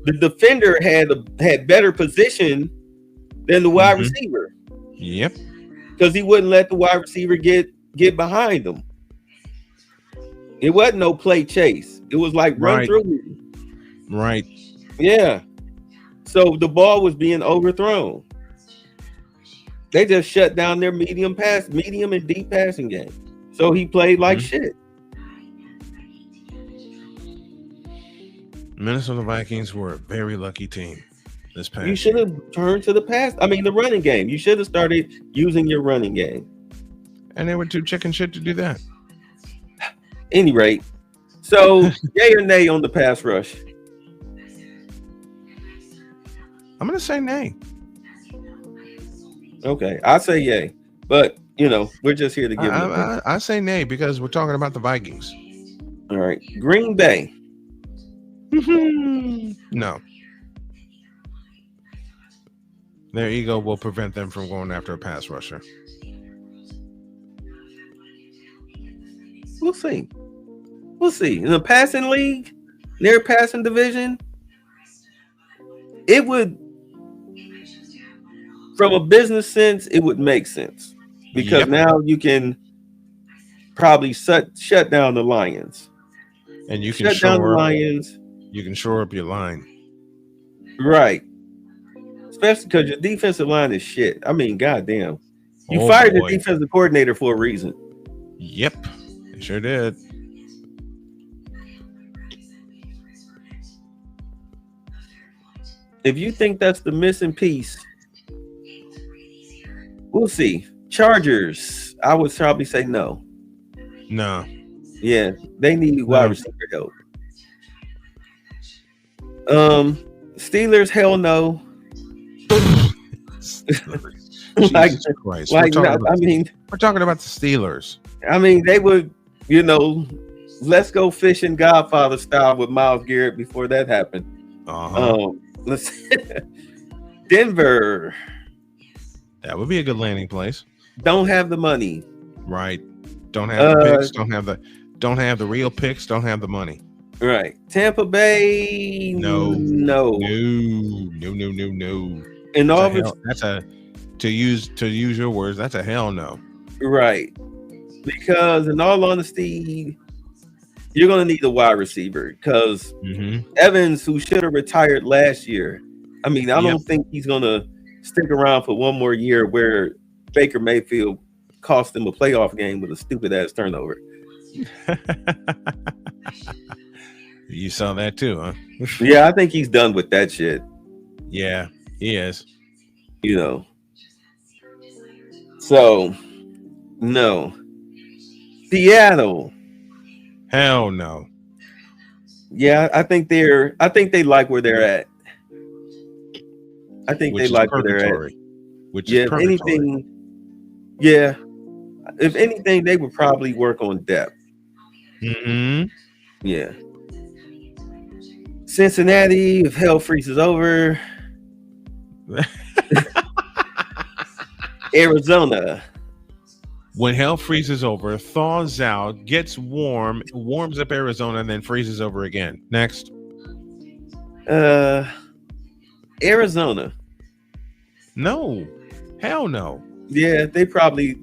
the defender had better position than the wide receiver. Yep. Because he wouldn't let the wide receiver get behind him. It wasn't no play chase. It was like run through. Right. Yeah. So the ball was being overthrown. They just shut down their medium and deep passing game. So he played like shit. Minnesota Vikings were a very lucky team this past year. You should have turned to the running game. You should have started using your running game. And they were too chicken shit to do that. Any rate, so yay or nay on the pass rush? I'm going to say nay. Okay, I say yay. But, we're just here to give it I say nay because we're talking about the Vikings. All right. Green Bay. No. Their ego will prevent them from going after a pass rusher. We'll see. In the passing league, their passing division, it would, from a business sense, it would make sense. Because now you can probably shut down the Lions. And you can shut down the Lions. You can shore up your line. Right. Especially because your defensive line is shit. I mean, goddamn. You fired the defensive coordinator for a reason. Yep. They sure did. If you think that's the missing piece, we'll see. Chargers, I would probably say no. No. Yeah, they need wide receiver help. Steelers, hell no. Jesus Christ. We're talking about the Steelers. I mean, they would, let's go fishing Godfather style with Myles Garrett before that happened. Denver. That would be a good landing place. Don't have the money. Right. Don't have the picks. Don't have the real picks. Don't have the money. Right. Tampa Bay. No. And Auburn. That's to use your words. That's a hell no. Right. Because in all honesty, you're going to need a wide receiver because Evans, who should have retired last year, I mean, I don't think he's going to stick around for one more year where Baker Mayfield cost him a playoff game with a stupid ass turnover. You saw that too, huh? Yeah, I think he's done with that shit. Yeah, he is. You know. So, no. Seattle. Hell no. Yeah, I think they like where they're at. I think they like where they're at. Which is purgatory. If anything, they would probably work on depth. Yeah. Cincinnati, if hell freezes over. Arizona. When hell freezes over, thaws out, gets warm, warms up Arizona, and then freezes over again. Next. Arizona. No. Hell no. Yeah, they probably.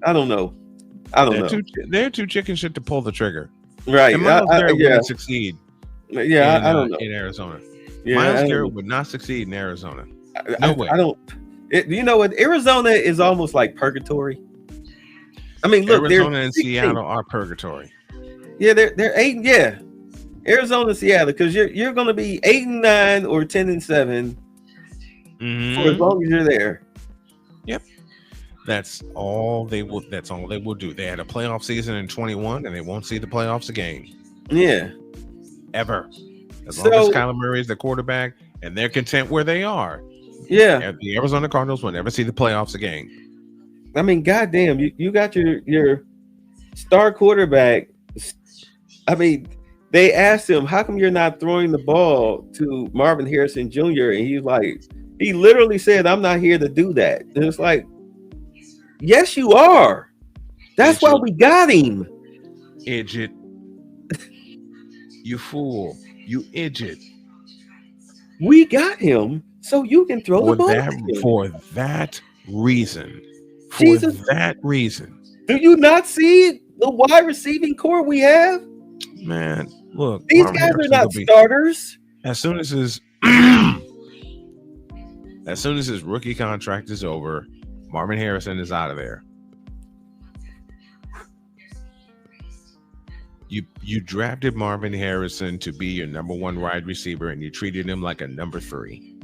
I don't know. They're too chicken shit to pull the trigger. Right. And Miles Garrett wouldn't succeed. Yeah, I don't know. In Arizona. Yeah, Miles Garrett would not succeed in Arizona. No way. I don't. You know what? Arizona is almost like purgatory. I mean, look, Arizona and Seattle are purgatory. Yeah, they're 8. Yeah, Arizona, Seattle, because you're going to be 8-9 or 10-7 for as long as you're there. Yep, that's all they will. That's all they will do. They had a playoff season in 21, and they won't see the playoffs again. Yeah, ever. As long as Kyler Murray is the quarterback, and they're content where they are. Yeah, the Arizona Cardinals will never see the playoffs again. I mean, goddamn, you got your star quarterback. I mean, they asked him, "How come you're not throwing the ball to Marvin Harrison Jr.?" And he literally said, "I'm not here to do that." And it's like, yes, you are. That's why we got him. Idiot. You fool. You idiot. We got him so you can throw the ball. For that reason. That reason. Do you not see the wide receiving core we have? Man, look. These guys are not starters. As soon as his rookie contract is over, Marvin Harrison is out of there. You drafted Marvin Harrison to be your number 1 wide receiver, and you treated him like a number 3.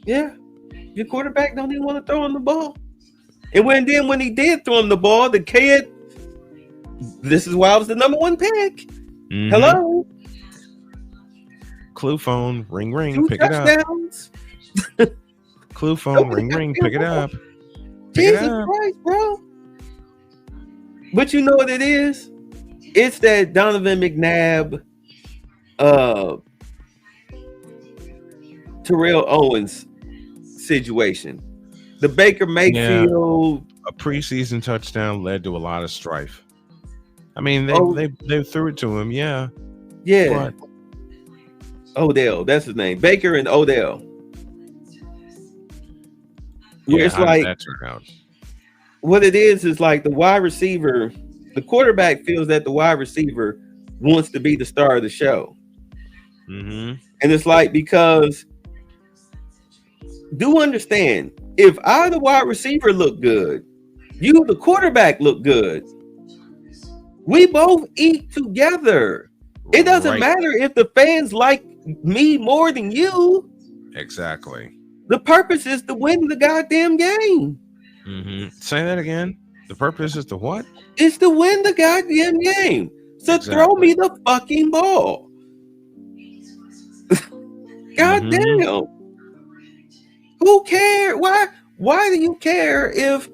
Yeah, your quarterback don't even want to throw him the ball. And when he did throw him the ball, the kid, this is why I was the number 1 pick. Hello, clue phone, ring, 2 pick touchdowns. It up. Clue phone, ring, pick it up. Jesus Christ, bro! But you know what it is? It's that Donovan McNabb, Terrell Owens situation. The Baker Mayfield. A preseason touchdown led to a lot of strife. I mean, they threw it to him, yeah. Yeah. But Odell, that's his name. Baker and Odell. Yeah, it's like that turned out. What it is like the wide receiver, the quarterback feels that the wide receiver wants to be the star of the show. And it's like, because do understand, if I, the wide receiver, look good, you, the quarterback, look good, we both eat together. It doesn't matter if the fans like me more than you. Exactly. The purpose is to win the goddamn game. Say that again. The purpose is to what? It's to win the goddamn game. So throw me the fucking ball. Goddamn. Who cares? Why do you care if?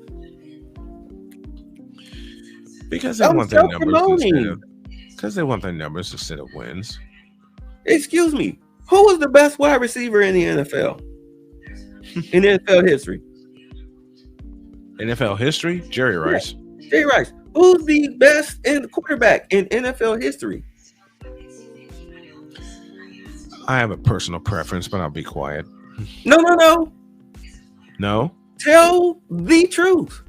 Because they want their numbers because they want their numbers instead of wins. Excuse me. Who was the best wide receiver in the NFL? In NFL history? NFL history? Jerry Rice. Yeah. Jerry Rice. Who's the best quarterback in NFL history? I have a personal preference, but I'll be quiet. No. No? Tell the truth.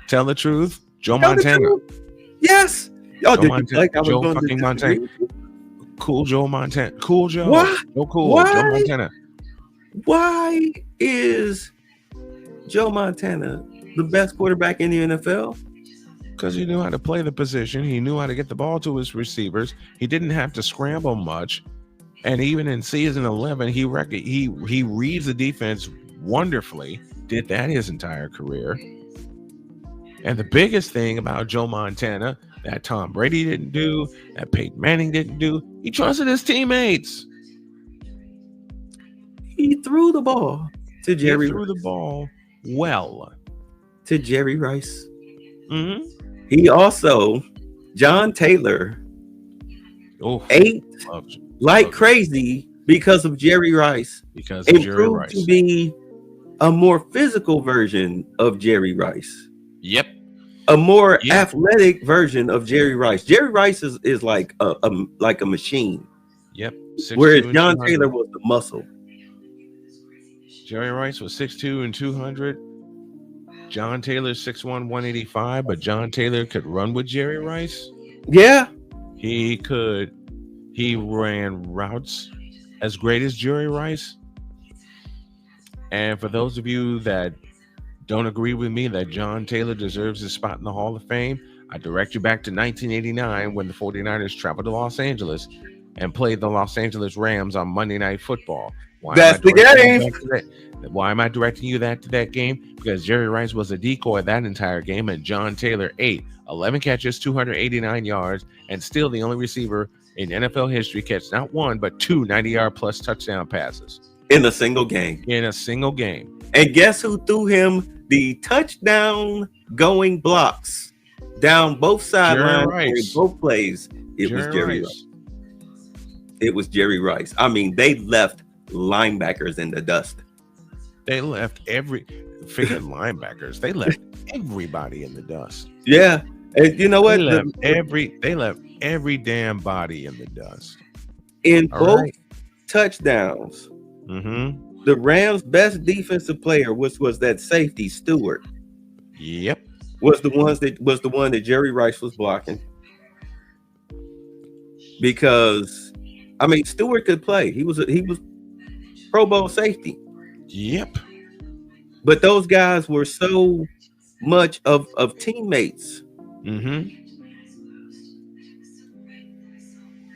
Tell the truth. Joe Montana. Yes. Oh, Joe did Montana. you like I was Joe going fucking to Montana. Cool Joe Montana. Cool Joe. Why? Joe Cool. Why? Joe Montana. Why is Joe Montana the best quarterback in the NFL? Because he knew how to play the position. He knew how to get the ball to his receivers. He didn't have to scramble much. And even in season 11, he reads the defense wonderfully. Did that his entire career. And the biggest thing about Joe Montana that Tom Brady didn't do, that Peyton Manning didn't do, he trusted his teammates. He threw the ball to Jerry. He threw the ball well to Jerry Rice. Mm-hmm. He also, John Taylor, ate like crazy because of Jerry Rice. Because of Jerry Rice. To be a more physical version of Jerry Rice. Yep. A more athletic version of Jerry Rice. Jerry Rice is like a machine. Yep. Whereas John Taylor was the muscle. Jerry Rice was 6'2" and 200. John Taylor 6'1", 185, but John Taylor could run with Jerry Rice. Yeah. He could. He ran routes as great as Jerry Rice. And for those of you that don't agree with me that John Taylor deserves his spot in the Hall of Fame, I direct you back to 1989 when the 49ers traveled to Los Angeles and played the Los Angeles Rams on Monday Night Football. That's the game. Why am I directing you to that game? Because Jerry Rice was a decoy that entire game, and John Taylor 11 catches, 289 yards, and still the only receiver in NFL history catch not one, but two 90-yard plus touchdown passes. In a single game. And guess who threw him the touchdown going blocks down both sidelines, both plays? It was Jerry Rice. It was Jerry Rice. I mean, they left linebackers in the dust. They left linebackers. They left everybody in the dust. Yeah. And you know what? They left every damn body in the dust. In both touchdowns, the Rams' best defensive player, which was that safety Stewart. Yep. Was the one that Jerry Rice was blocking. Because I mean, Stewart could play. He was Pro Bowl safety. Yep. But those guys were so much of teammates.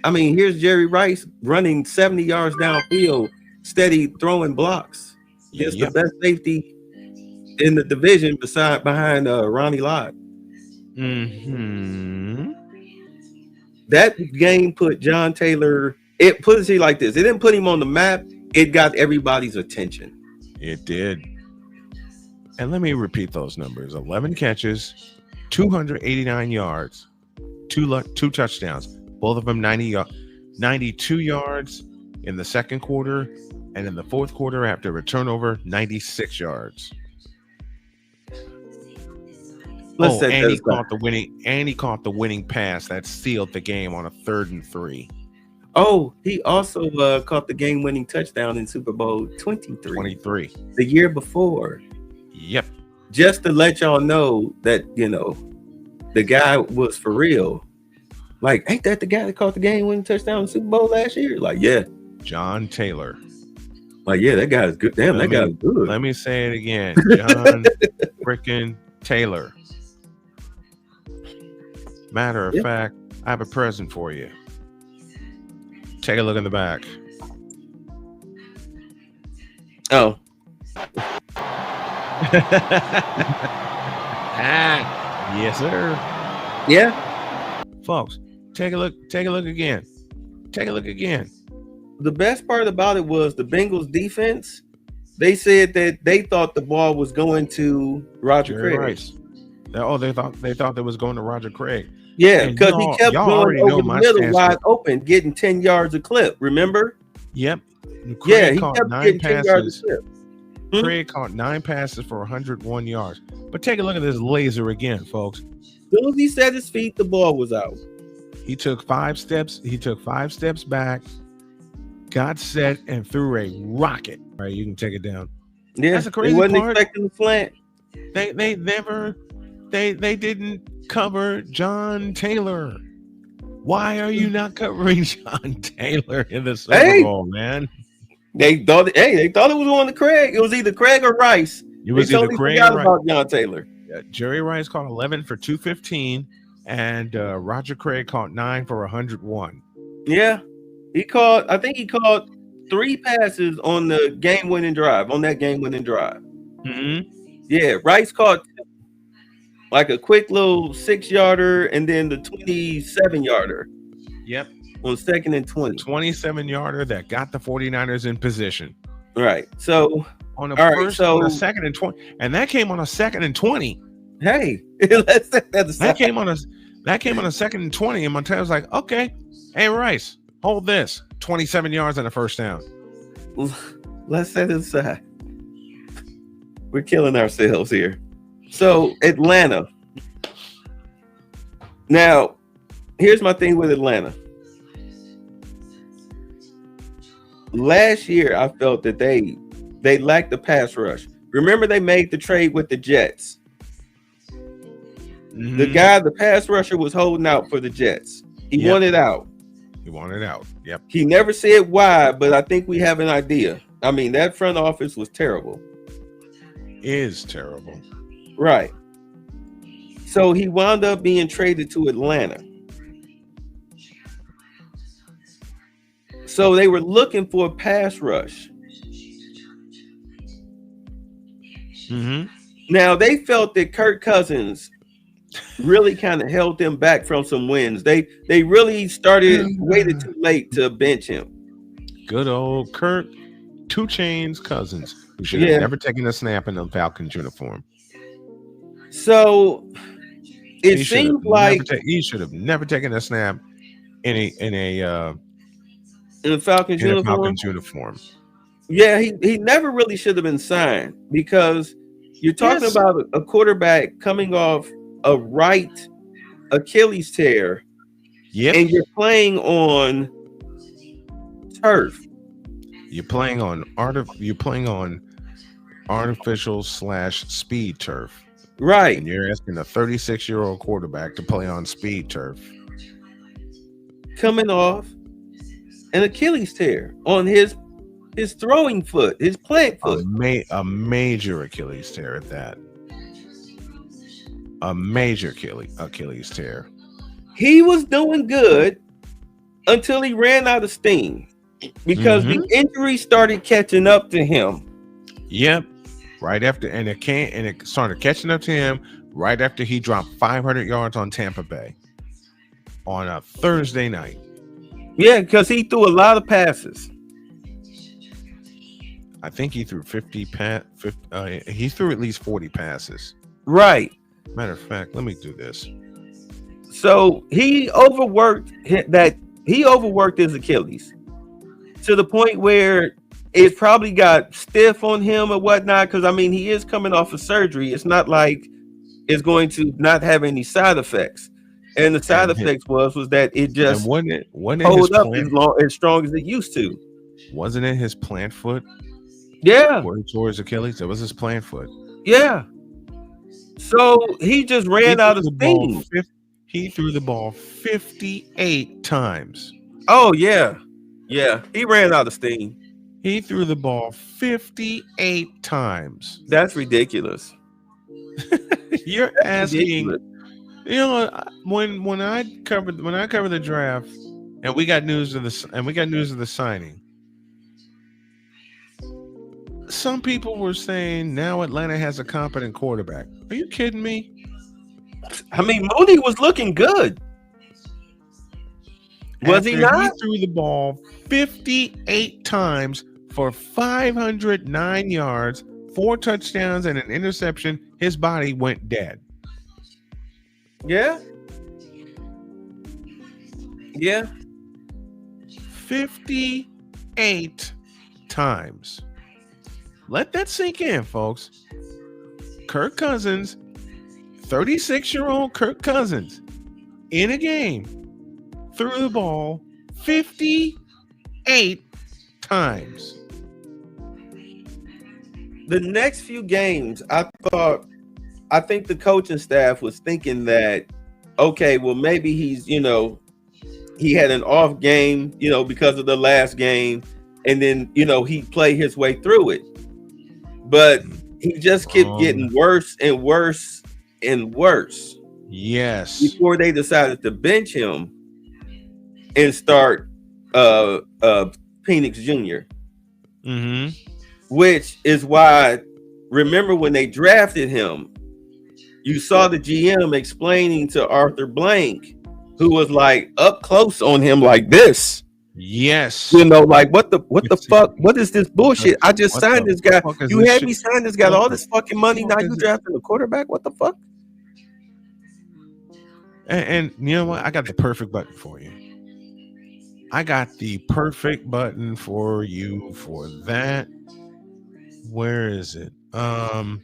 I mean, here's Jerry Rice running 70 yards downfield, steady throwing blocks. Against the best safety in the division behind Ronnie Lott. That game put John Taylor. It put it like this. It didn't put him on the map. It got everybody's attention. It did. And let me repeat those numbers. 11 catches, 289 yards, two touchdowns, both of them 92 yards in the second quarter, and in the fourth quarter after a turnover, 96 yards. And he caught the winning pass that sealed the game on a 3rd and 3. Oh, he also caught the game-winning touchdown in Super Bowl 23. The year before. Yep. Just to let y'all know that, the guy was for real. Like, ain't that the guy that caught the game-winning touchdown in Super Bowl last year? Like, yeah. John Taylor. Like, yeah, that guy is good. Damn, that guy is good. Let me say it again. John freaking Taylor. Matter of fact, I have a present for you. Take a look in the back. Oh. Yes, sir. Yeah. Folks, take a look again. The best part about it was the Bengals defense. They said that they thought the ball was going to Roger Craig. Rice. They thought it was going to Roger Craig. Yeah, because he kept going over the middle wide open, getting 10 yards a clip. Remember? Yep. Craig he kept getting 10 yards a clip. Craig caught 9 passes for 101 yards. But take a look at this laser again, folks. As soon as he set his feet, the ball was out. He took 5 steps. He took 5 steps back, got set, and threw a rocket. All right, you can take it down. Yeah, that's a crazy he wasn't part. Expecting the slant. They never they didn't cover John Taylor. Why are you not covering John Taylor in the Super Bowl, man? They thought it was on the Craig. It was either Craig or Rice. It was they either totally Craig forgot or Rice. about John Taylor. Jerry Rice caught 11 for 215, and Roger Craig caught 9 for 101. Yeah, I think he caught 3 passes on the game-winning drive. On that game-winning drive. Mm-hmm. Yeah, Rice caught like a quick little 6-yarder and then the 27-yarder. Yep. On 2nd and 20. 27-yarder that got the 49ers in position. Right. So on a on a 2nd and 20, and that came on a 2nd and 20. Hey, that came on a 2nd and 20, and Montana was like, okay, hey Rice, hold this. 27 yards and a first down. Let's set it aside. We're killing ourselves here. So Atlanta. Now, here's my thing with Atlanta. Last year, I felt that they lacked the pass rush. Remember, they made the trade with the Jets. Mm-hmm. The pass rusher was holding out for the Jets. He wanted out. He wanted out. Yep. He never said why, but I think we have an idea. I mean, that front office was terrible. Is terrible. Right. So he wound up being traded to Atlanta. So they were looking for a pass rush. Mm-hmm. Now they felt that Kirk Cousins really kind of held them back from some wins. They really waited too late to bench him. Good old Kirk 2 Chainz Cousins, who should have never taken a snap in the Falcons uniform. So it seems like he should have never taken a snap in a Falcons uniform. Yeah, he never really should have been signed, because you're talking about a quarterback coming off a right Achilles tear. Yep. And you're playing on turf. You're playing on artificial / speed turf. Right. And you're asking a 36-year-old quarterback to play on speed turf. Coming off an Achilles tear on his throwing foot, his plant foot. A major Achilles tear at that. A major Achilles tear. He was doing good until he ran out of steam, because the injury started catching up to him. Yep. Right after, and it started catching up to him right after he dropped 500 yards on Tampa Bay on a Thursday night. Yeah, because he threw a lot of passes. I think he threw 50 he threw at least 40 passes. Right. Matter of fact, let me do this. So he overworked his Achilles to the point where it probably got stiff on him or whatnot. Because I mean, he is coming off of surgery. It's not like it's going to not have any side effects. And the side effects was that it just wasn't hold up as strong as it used to. Wasn't it his plant foot? Yeah. Where he tore his Achilles? It was his plant foot. Yeah. So he just ran out of steam. He threw the ball 58 times. Oh, yeah. Yeah. He ran out of steam. He threw the ball 58 times. That's ridiculous. You're asking, ridiculous. You know, when I covered the draft and we got news of the signing. Some people were saying now Atlanta has a competent quarterback. Are you kidding me? I mean, Mooney was looking good. Was he not? He threw the ball 58 times for 509 yards, 4 touchdowns, and an interception. His body went dead. Yeah. Yeah. 58 times. Let that sink in, folks. Kirk Cousins, 36-year-old Kirk Cousins, in a game, threw the ball 58 times. The next few games, I thought I think the coaching staff was thinking that, okay, well, maybe he's, he had an off game, because of the last game, and then, he played his way through it. But he just kept getting worse and worse and worse. Yes. Before they decided to bench him and start Penix Jr. Which is why, remember when they drafted him, you saw the GM explaining to Arthur Blank, who was like up close on him like this. Yes. Like what the fuck? What is this bullshit? I just signed this guy. You had me sign this guy, all this fucking money. Now you drafting a quarterback? What the fuck? And you know what? I got the perfect button for you. I got the perfect button for you for that. Where is it? I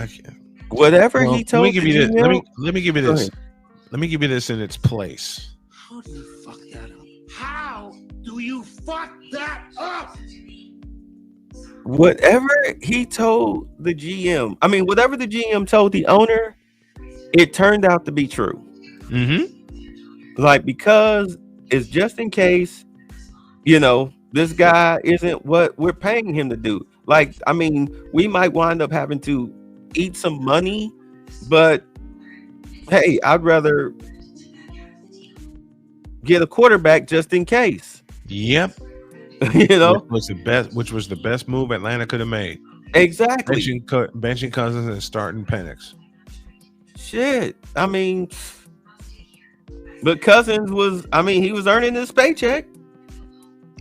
can't. Whatever he told. Let me give you this. Let me give you this. Let me give you this in its place. How do you fuck that up? How do you fuck that up? Whatever he told the GM, whatever the GM told the owner, it turned out to be true. Like, because it's just in case, this guy isn't what we're paying him to do. Like, we might wind up having to eat some money, but hey, I'd rather get a quarterback just in case. Yep. Which was the best move Atlanta could have made. Exactly. Benching Cousins and starting Penix. Shit. But Cousins was, he was earning his paycheck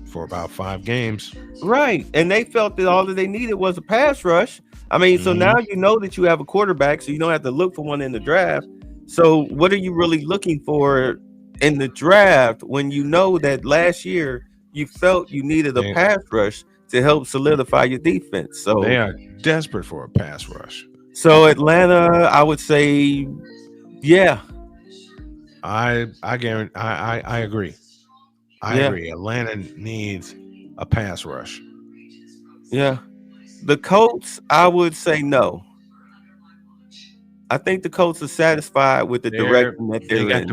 for about 5 games. Right. And they felt that all that they needed was a pass rush. So now you know that you have a quarterback, so you don't have to look for one in the draft. So what are you really looking for in the draft when you know that last year you felt you needed a pass rush to help solidify your defense? So they are desperate for a pass rush. So Atlanta, I would say, yeah. I guarantee. I agree. I agree. Atlanta needs a pass rush. Yeah. The Colts, I would say no. I think the Colts are satisfied with the direction that they got in.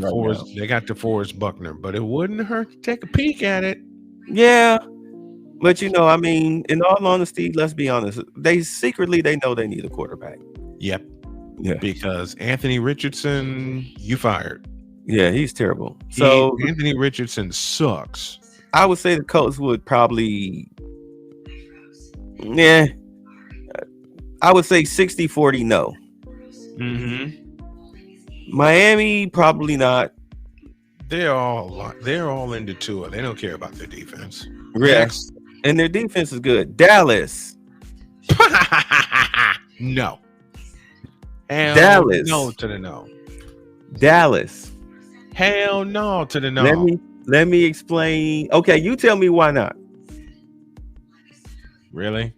They got DeForest Buckner, but it wouldn't hurt to take a peek at it. Yeah. But in all honesty, let's be honest. They know they need a quarterback. Yep. Yeah. Because Anthony Richardson, you fired. Yeah, he's terrible. So Anthony Richardson sucks. I would say the Colts would probably, I would say 60-40 no. Miami, probably not. They're all into Tua. They don't care about their defense. Yes. And their defense is good. Dallas. No. Dallas. No to the no. Dallas. Hell no to the no. Let me explain. Okay, you tell me why not. Really?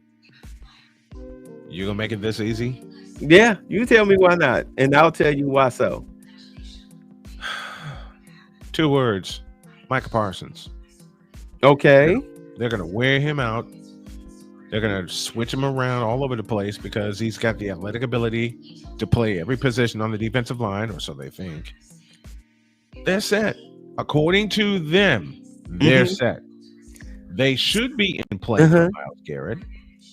You gonna make it this easy? Yeah, you tell me why not, and I'll tell you why so. 2 words. Micah Parsons. Okay. They're gonna wear him out. They're gonna switch him around all over the place because he's got the athletic ability to play every position on the defensive line, or so they think. They're set. According to them, they're set. They should be in play for Myles Garrett.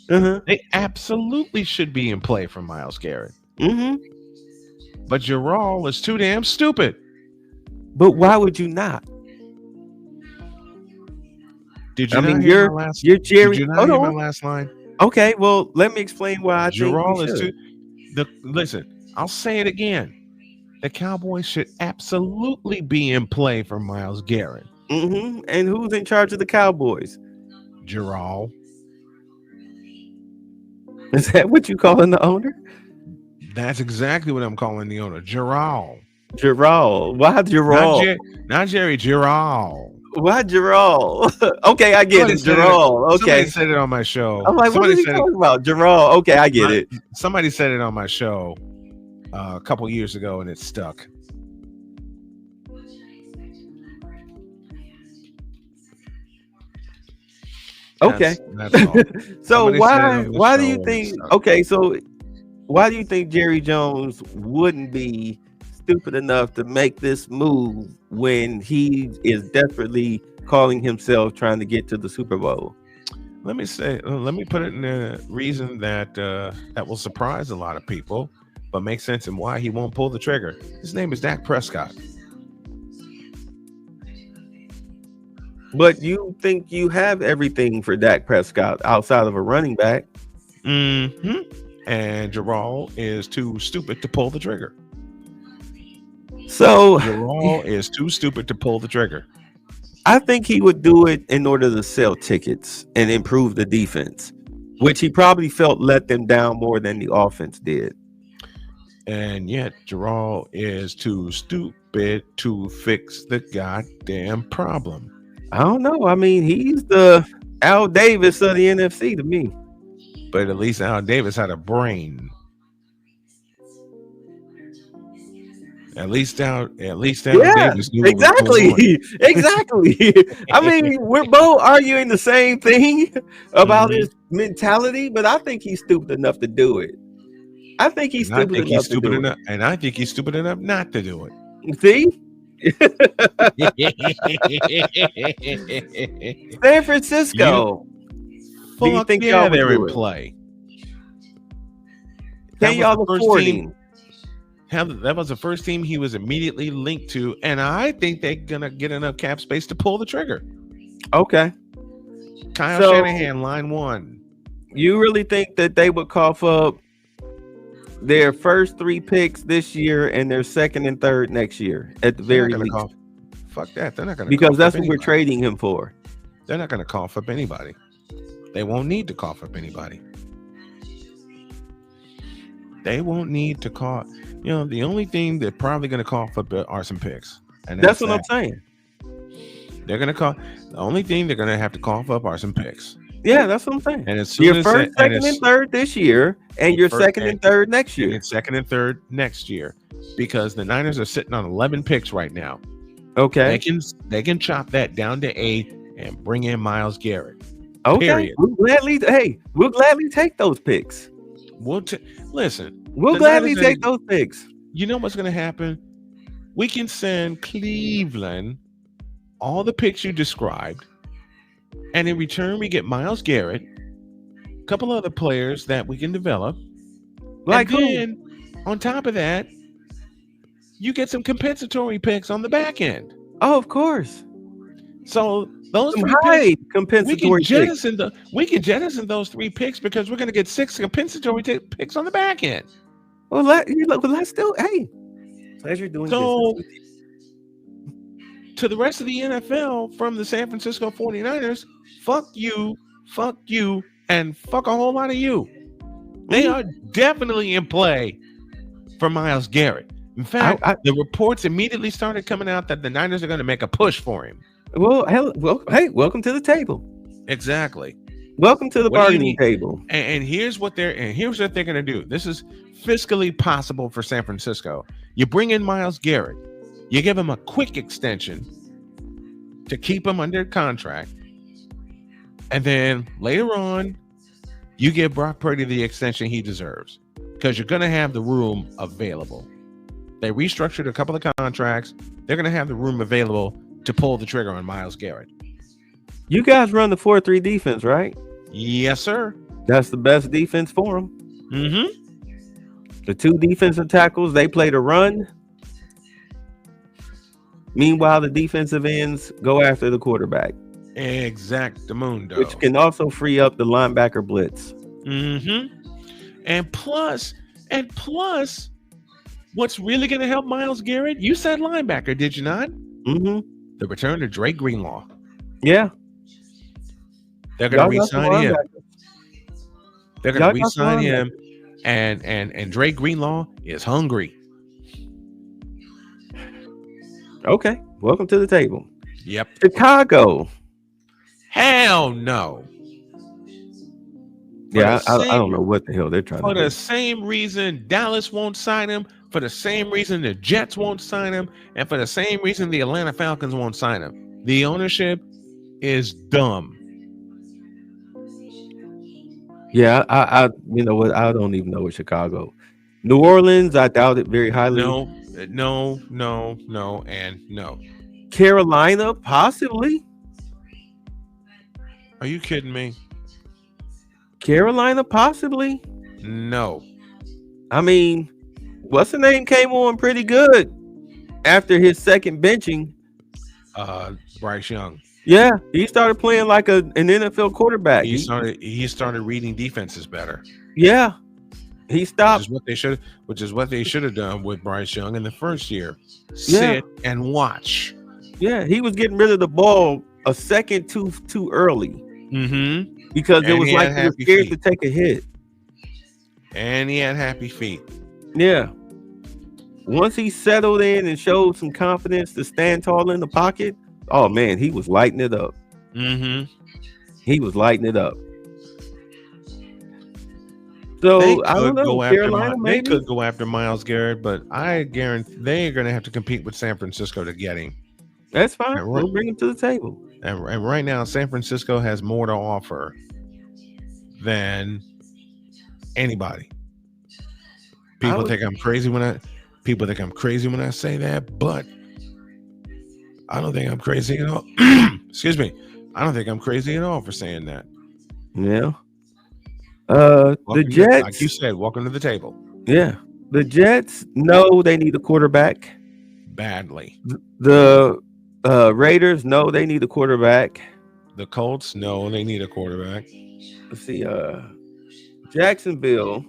They absolutely should be in play for Myles Garrett. But Jarrell is too damn stupid. But why would you not? Did you not hear my last? Did you not hear my last line? Okay, well, let me explain why I Jarrell think is too. Listen, I'll say it again. The Cowboys should absolutely be in play for Myles Garrett. And who's in charge of the Cowboys? Jarrell. Is that what you calling the owner? That's exactly what I'm calling the owner. Jarrell. Why Jarrell? Not Jerry. Jarrell. Why Jarrell? Okay, I get it. Jarrell. Okay. Somebody said it on my show. I'm like, what are you talking about? Jarrell. Okay, I get it. Somebody said it on my show a couple years ago, and it stuck. Okay. That's all. So Somebody said it on the why do show you and think? stuff. Okay, so why do you think Jerry Jones wouldn't be stupid enough to make this move when he is desperately calling himself trying to get to the Super Bowl? Let me put it in a reason that that will surprise a lot of people, but make sense in why he won't pull the trigger. His name is Dak Prescott. But you think you have everything for Dak Prescott outside of a running back? And Gerald is too stupid to pull the trigger. So Gerald is too stupid to pull the trigger. I think he would do it in order to sell tickets and improve the defense, which he probably felt let them down more than the offense did. And yet Gerald is too stupid to fix the goddamn problem. I don't know. I mean, he's the Al Davis of the NFC to me. But at least Al Davis had a brain. At least Al Davis knew what was going on. Exactly. I mean, we're both arguing the same thing about his mentality, but I think he's stupid enough to do it. I think he's stupid enough to do it. And I think he's stupid enough not to do it. See? San Francisco. Do you think y'all they're would in do it? play? Can y'all afford him? That was the first team he was immediately linked to, and I think they're gonna get enough cap space to pull the trigger. Okay. Kyle Shanahan, line one. You really think that they would cough up their first 3 picks this year and their second and third next year at the very least? Fuck that. They're not gonna, because that's what we're trading him for. They're not gonna cough up anybody. They won't need to cough up anybody. They won't need to cough. You know, the only thing they're probably going to cough up are some picks. And that's what I'm saying. They're going to cough. The only thing they're going to have to cough up are some picks. Yeah, that's what I'm saying. And as soon your as first, second, and third this year, and your second and third next year. And second and third next year, because the Niners are sitting on 11 picks right now. Okay, they can chop that down to 8 and bring in Myles Garrett. Okay, period. We'll gladly take those picks. We'll gladly take those picks. You know what's going to happen? We can send Cleveland all the picks you described, and in return, we get Myles Garrett, a couple other players that we can develop. Like and then, on top of that, you get some compensatory picks on the back end. Oh, of course. So those compensatory we can jettison those 3 picks because we're going to get 6 compensatory picks on the back end. Well, let's still, hey, pleasure doing business. To the rest of the NFL from the San Francisco 49ers, fuck you, and fuck a whole lot of you. They are definitely in play for Myles Garrett. In fact, the reports immediately started coming out that the Niners are going to make a push for him. Well, hey, welcome to the table. Exactly. Welcome to the bargaining table. And here's what they're going to do. This is fiscally possible for San Francisco. You bring in Myles Garrett, you give him a quick extension to keep him under contract, and then later on, you give Brock Purdy the extension he deserves because you're going to have the room available. They restructured a couple of contracts. They're going to have the room available to pull the trigger on Myles Garrett. You guys run the 4-3 defense, right? Yes, sir. That's the best defense for them. Mm-hmm. The 2 defensive tackles, they play the run. Meanwhile, the defensive ends go after the quarterback. Exactamundo. Which can also free up the linebacker blitz. Mm-hmm. And plus, what's really going to help Myles Garrett? You said linebacker, did you not? Mm-hmm. The return to Drake Greenlaw. Yeah. They're going to re-sign him. They're going to re-sign him. And Drake Greenlaw is hungry. Okay. Welcome to the table. Yep. Chicago. Hell no. Yeah, I don't know what the hell they're trying to do. For the same reason Dallas won't sign him, for the same reason the Jets won't sign him, and for the same reason the Atlanta Falcons won't sign him. The ownership is dumb. Yeah, I you know what? I don't even know what Chicago. New Orleans, I doubt it very highly. No, no, and no. Carolina, possibly. Are you kidding me? Carolina, possibly. No. I mean, what's the name came on pretty good after his second benching. Bryce Young. Yeah, he started playing like an NFL quarterback. He started reading defenses better. Yeah, he stopped. Which is what they should have done with Bryce Young in the first year. Sit and watch. Yeah, he was getting rid of the ball a second too early. Mm-hmm. Because it was like he was scared to take a hit. And he had happy feet. Yeah. Once he settled in and showed some confidence to stand tall in the pocket, oh man, he was lighting it up. Mm-hmm. He was lighting it up. So I don't know. Carolina, they could go after Myles Garrett, but I guarantee they're going to have to compete with San Francisco to get him. That's fine. We'll bring him to the table. And right now, San Francisco has more to offer than anybody. People think I'm crazy when I say that, but I don't think I'm crazy at all. Excuse me. I don't think I'm crazy at all for saying that. Yeah. The Jets, like you said, welcome to the table. Yeah. The Jets know they need a quarterback badly. The Raiders know they need a quarterback. The Colts know they need a quarterback. Let's see. Jacksonville.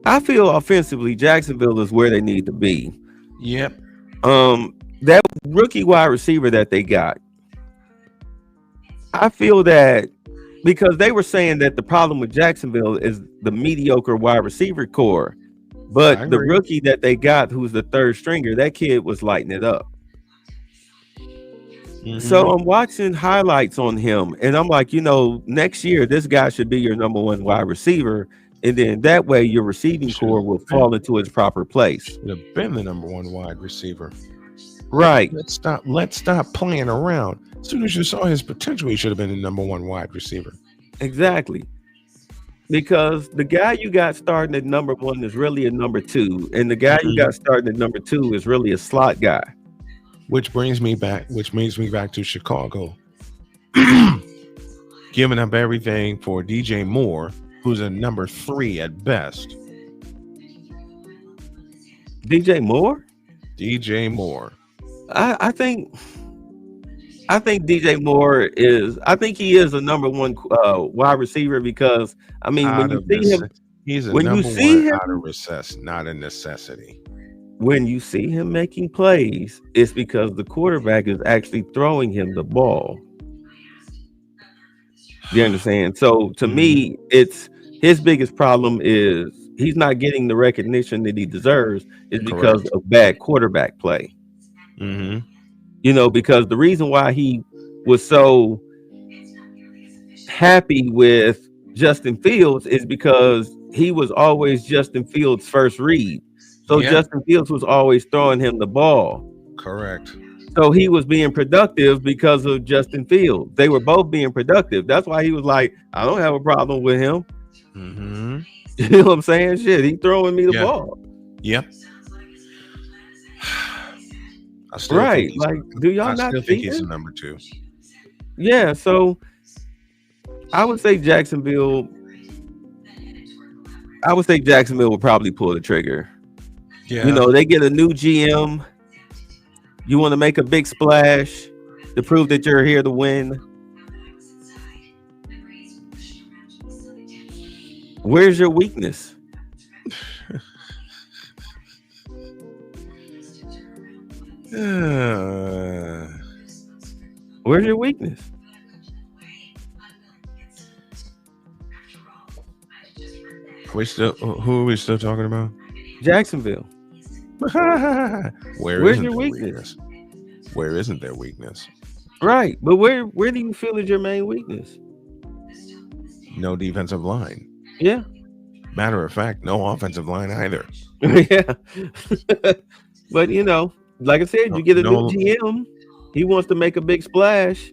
I feel offensively, Jacksonville is where they need to be. Yep. That rookie wide receiver that they got, I feel that because they were saying that the problem with Jacksonville is the mediocre wide receiver core, but the rookie that they got, who's the third stringer, that kid was lighting it up. Mm-hmm. So I'm watching highlights on him, and I'm like, next year this guy should be your number one wide receiver, and then that way your receiving core will fall into its proper place. Should have been the number one wide receiver. Right. Let's stop playing around. As soon as you saw his potential, he should have been the number one wide receiver. Exactly. Because the guy you got starting at number one is really a number two, and the guy you got starting at number two is really a slot guy. Which brings me back to Chicago. Giving up everything for DJ Moore, who's a number 3 at best. DJ Moore? DJ Moore. I think DJ Moore he is a number one wide receiver because when you see him, he's a number one out of recess, not a necessity. When you see him making plays, it's because the quarterback is actually throwing him the ball. You understand? So to me, it's his biggest problem is he's not getting the recognition that he deserves is because of bad quarterback play. Mm-hmm. Because the reason why he was so happy with Justin Fields is because he was always Justin Fields' first read. So Justin Fields was always throwing him the ball. Correct. So he was being productive because of Justin Fields. They were both being productive. That's why he was like, I don't have a problem with him. Mm-hmm. You know what I'm saying? Shit, he throwing me the ball. Yep. Right. Like, do y'all not think he's a number 2? Yeah, so I would say Jacksonville will probably pull the trigger. Yeah. They get a new GM. You want to make a big splash to prove that you're here to win. Where's your weakness? Where's your weakness? Who are we still talking about? Jacksonville. Where's your weakness? Where isn't their weakness? Right, but where do you feel is your main weakness? No defensive line. Yeah. Matter of fact, no offensive line either. Yeah. But like I said, you get a new GM. He wants to make a big splash.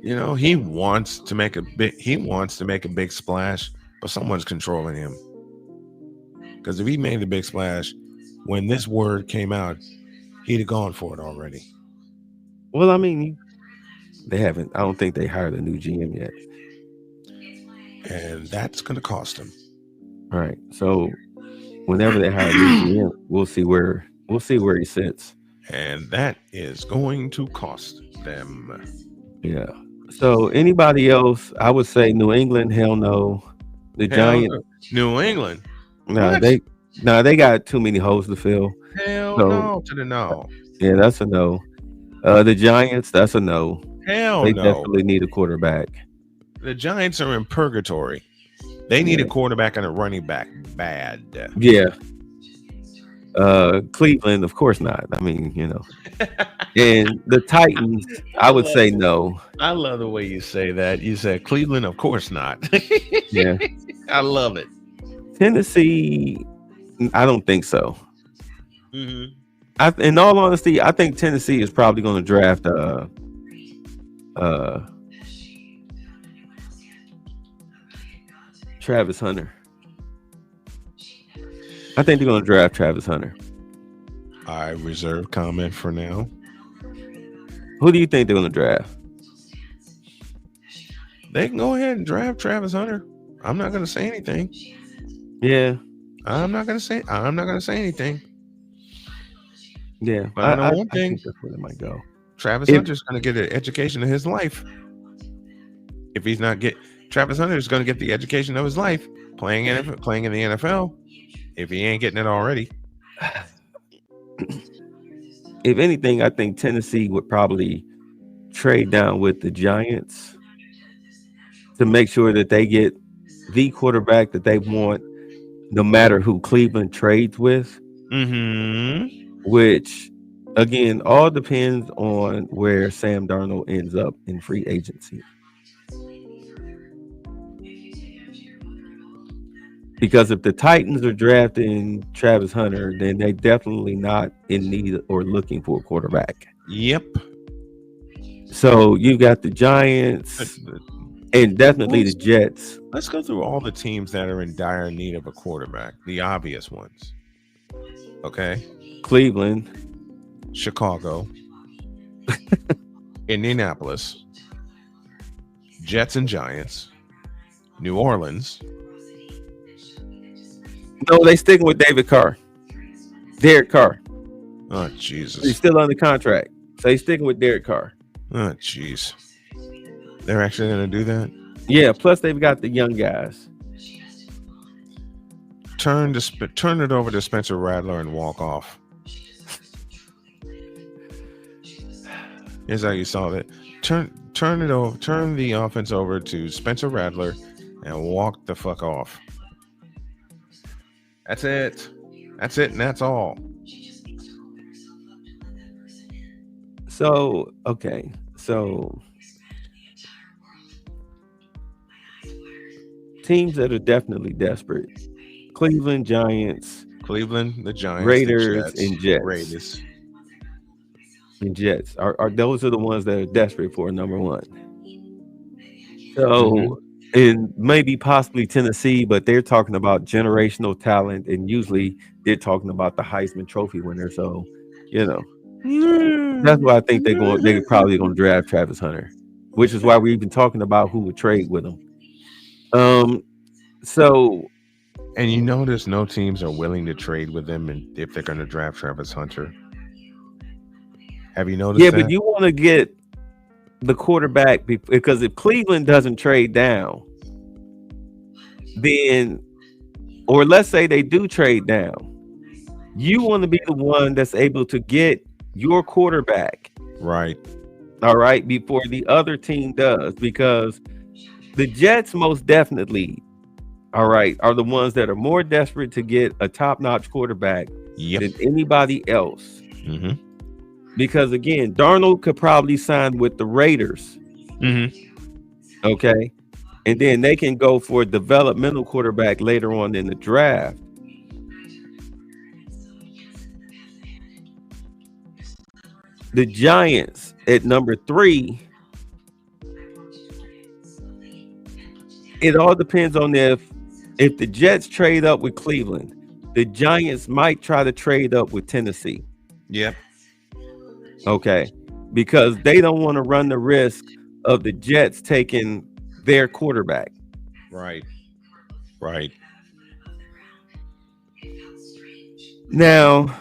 You know, he wants to make a big splash, but someone's controlling him. Because if he made a big splash, when this word came out, he'd have gone for it already. Well, I mean, they haven't. I don't think they hired a new GM yet. And that's going to cost him. All right. So whenever they hire a new GM, we'll see where he sits. And that is going to cost them. Yeah. So anybody else? I would say New England. Hell no. The Giants. New England. No, they got too many holes to fill. Hell no to the no. Yeah, that's a no. The Giants, that's a no. Hell they no. Definitely need a quarterback. The Giants are in purgatory. They need a quarterback and a running back bad. Yeah. Cleveland, of course not. I mean, you know. And the Titans, I would say no. I love the way you say that. You said Cleveland, of course not. Yeah. I love it. Tennessee, I don't think so. Mm-hmm. In all honesty, I think Tennessee is probably going to draft Travis Hunter. I think they're going to draft Travis Hunter. I reserve comment for now. Who do you think they're going to draft? They can go ahead and draft Travis Hunter. I'm not going to say anything. Yeah. I'm not going to say anything. Yeah. But I know one thing. I think that's where they might go. Travis Hunter's going to get an education of his life. If he's not Travis Hunter is going to get the education of his life playing in the NFL. If he ain't getting it already. If anything, I think Tennessee would probably trade down with the Giants to make sure that they get the quarterback that they want, no matter who Cleveland trades with. Mm-hmm. Which, again, all depends on where Sam Darnold ends up in free agency. Because if the Titans are drafting Travis Hunter, then they're definitely not in need or looking for a quarterback. Yep. So you got the Giants and definitely the Jets. Let's go through all the teams that are in dire need of a quarterback. The obvious ones. Okay. Cleveland. Chicago. Indianapolis. Jets and Giants. New Orleans. No, they sticking with Derek Carr. Oh, Jesus. He's still under contract. So he's sticking with Derek Carr. Oh, jeez. They're actually going to do that? Yeah, plus they've got the young guys. Turn it over to Spencer Rattler and walk off. Here's how you solve it. Turn the offense over to Spencer Rattler and walk the fuck off. That's it. And that's all. So, okay. So, teams that are definitely desperate. Cleveland, the Giants, Raiders, the Jets. And Jets. Are those are the ones that are desperate for a number one. So, and maybe possibly Tennessee, but they're talking about generational talent, and usually they're talking about the Heisman Trophy winner. So, you know, that's why I think they're probably going to draft Travis Hunter, which is why we're even talking about who would trade with him. So, and you notice no teams are willing to trade with them, and if they're going to draft Travis Hunter. Have you noticed? Yeah, but you want to get the quarterback because if Cleveland doesn't trade down, then, or let's say they do trade down, you want to be the one that's able to get your quarterback right. All right, before the other team does, because the Jets most definitely, all right, are the ones that are more desperate to get a top-notch quarterback than anybody else. Mm-hmm. Because again, Darnold could probably sign with the Raiders. Mm-hmm. Okay. And then they can go for a developmental quarterback later on in the draft. The Giants at number 3. It all depends on if the Jets trade up with Cleveland, the Giants might try to trade up with Tennessee. Yep. Okay. Because they don't want to run the risk of the Jets taking their quarterback. Right. Now,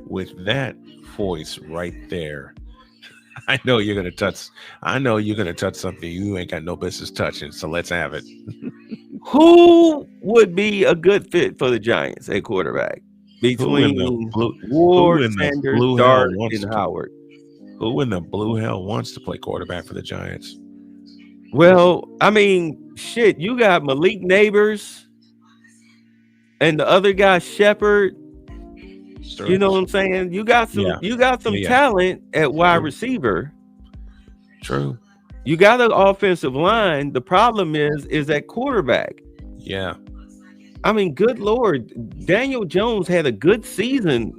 with that voice right there, I know you're gonna touch something you ain't got no business touching. So let's have it. who would be a good fit for the Giants at quarterback between Ward, Sanders, Dart, and Howard? Who in the blue hell wants to play quarterback for the Giants? Well, I mean, shit, you got Malik Neighbors and the other guy Shepard. You know what I'm saying? You got some talent at wide receiver. True. You got an offensive line. The problem is at quarterback. Yeah. I mean, good Lord, Daniel Jones had a good season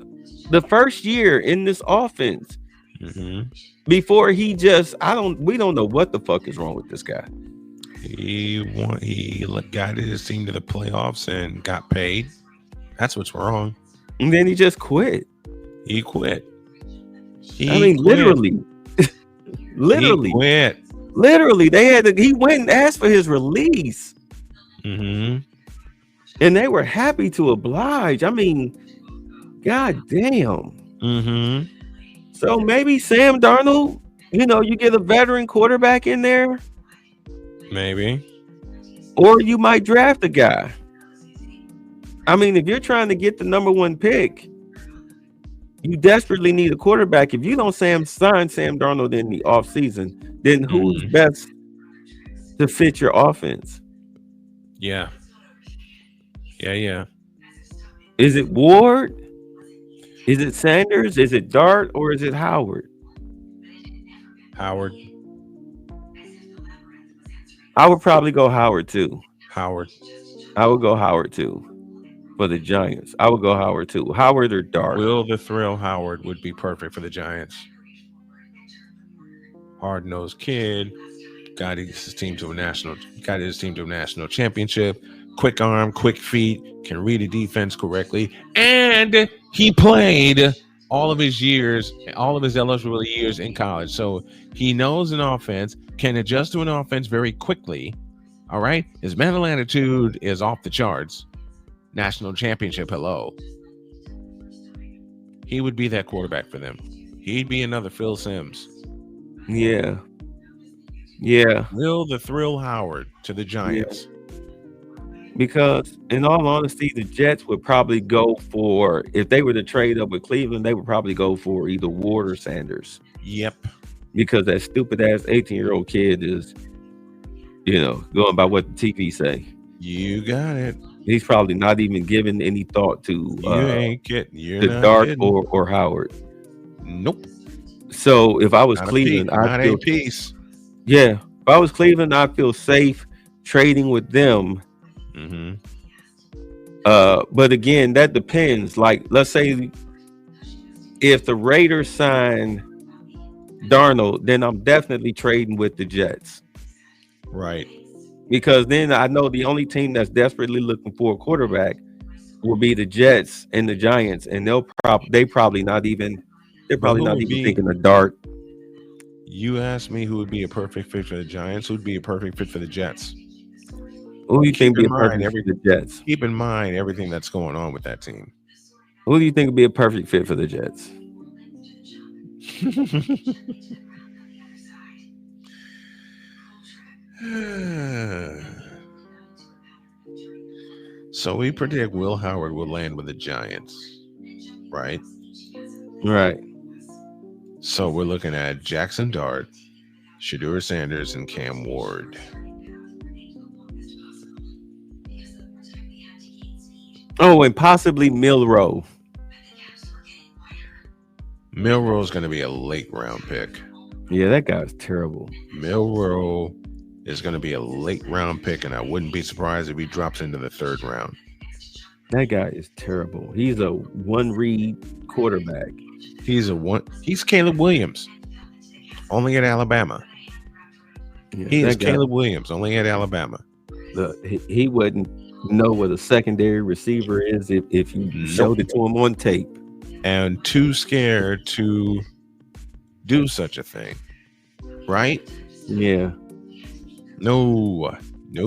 the first year in this offense. Mm-hmm. Before we don't know what the fuck is wrong with this guy. He guided his team to the playoffs and got paid. That's what's wrong. And then he just quit. He quit. Literally. Literally. He quit. Literally, he went and asked for his release. Mm-hmm. And they were happy to oblige. I mean, god damn. Mm-hmm. So maybe Sam Darnold, you get a veteran quarterback in there. Maybe. Or you might draft a guy. I mean, if you're trying to get the number 1 pick, you desperately need a quarterback. If you don't sign Sam Darnold in the offseason, then who's best to fit your offense? Yeah. Yeah. Is it Ward? Is it Sanders? Is it Dart? Or is it Howard? Howard. I would probably go Howard too. Howard. I would go Howard too. For the Giants, I would go Howard too. Howard or Dart. Will the Thrill Howard would be perfect for the Giants. Hard-nosed kid, guided his team to a national championship. Quick arm, quick feet, can read a defense correctly, and he played all of his eligible years in college, so he knows an offense, can adjust to an offense very quickly. All right, his mental attitude is off the charts. National championship, hello. He would be that quarterback for them. He'd be another Phil Simms. Yeah. Will the Thrill Howard to the Giants. Yeah. Because in all honesty, the Jets would probably go for, if they were to trade up with Cleveland, they would probably go for either Ward or Sanders. Yep. Because that stupid ass 18-year-old kid is, going by what the TV say. You got it. He's probably not even giving any thought to Dart or Howard. Nope. So if I was Cleveland, I'd feel peace. Yeah. If I was Cleveland, I'd feel safe trading with them. Mm-hmm. But again, that depends. Like, let's say if the Raiders sign Darnold, then I'm definitely trading with the Jets. Right. Because then I know the only team that's desperately looking for a quarterback will be the Jets and the Giants, and they're probably not even thinking of Dart. You asked me who would be a perfect fit for the Giants. Who would be a perfect fit for the Jets? Who do you think would be a perfect fit for the Jets? Keep in mind everything that's going on with that team. Who do you think would be a perfect fit for the Jets? So we predict Will Howard will land with the Giants, right? Right. So we're looking at Jackson Dart, Shedeur Sanders, and Cam Ward. Oh, and possibly Milroe. Milroe's going to be a late round pick. Yeah, that guy's terrible. Milroe is going to be a late round pick, and I wouldn't be surprised if he drops into the 3rd round. That guy is terrible. He's a one-read quarterback. He's Caleb Williams, only at Alabama. Yeah, He is that guy, Caleb Williams, only at Alabama. he wouldn't know what a secondary receiver is if you showed it to him on tape. And too scared to do such a thing, right? Yeah. No,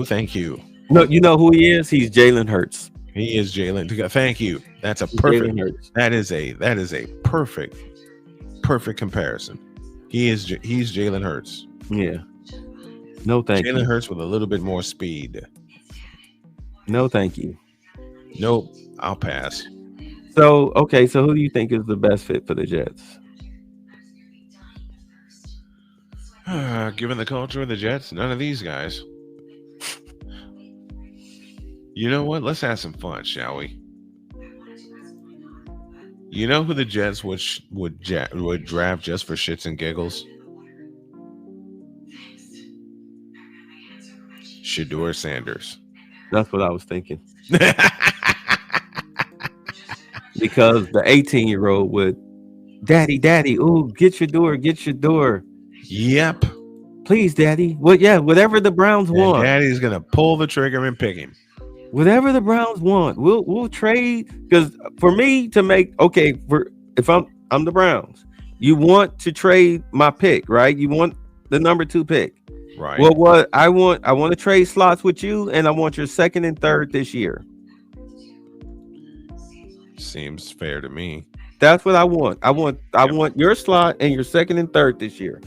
thank you. No, you know who he is? He's Jalen Hurts. He is Jalen. Thank you. That's a perfect. That is a perfect comparison. He's Jalen Hurts. Yeah. No, thank you. Jalen Hurts with a little bit more speed. No, thank you. Nope, I'll pass. So, okay, so who do you think is the best fit for the Jets? Given the culture of the Jets, none of these guys. You know what? Let's have some fun, shall we? You know who the Jets would draft just for shits and giggles? Shedeur Sanders. That's what I was thinking. Because the 18-year-old would, Daddy, ooh, get your door. Yep. Please, Daddy. Well, yeah, whatever the Browns want. Daddy's gonna pull the trigger and pick him. Whatever the Browns want, we'll trade. Because for me to make if I'm the Browns, you want to trade my pick, right? You want the number 2 pick, right? Well, what I want to trade slots with you, and I want your second and third this year. Seems fair to me. That's what I want. I want your slot and your second and third this year.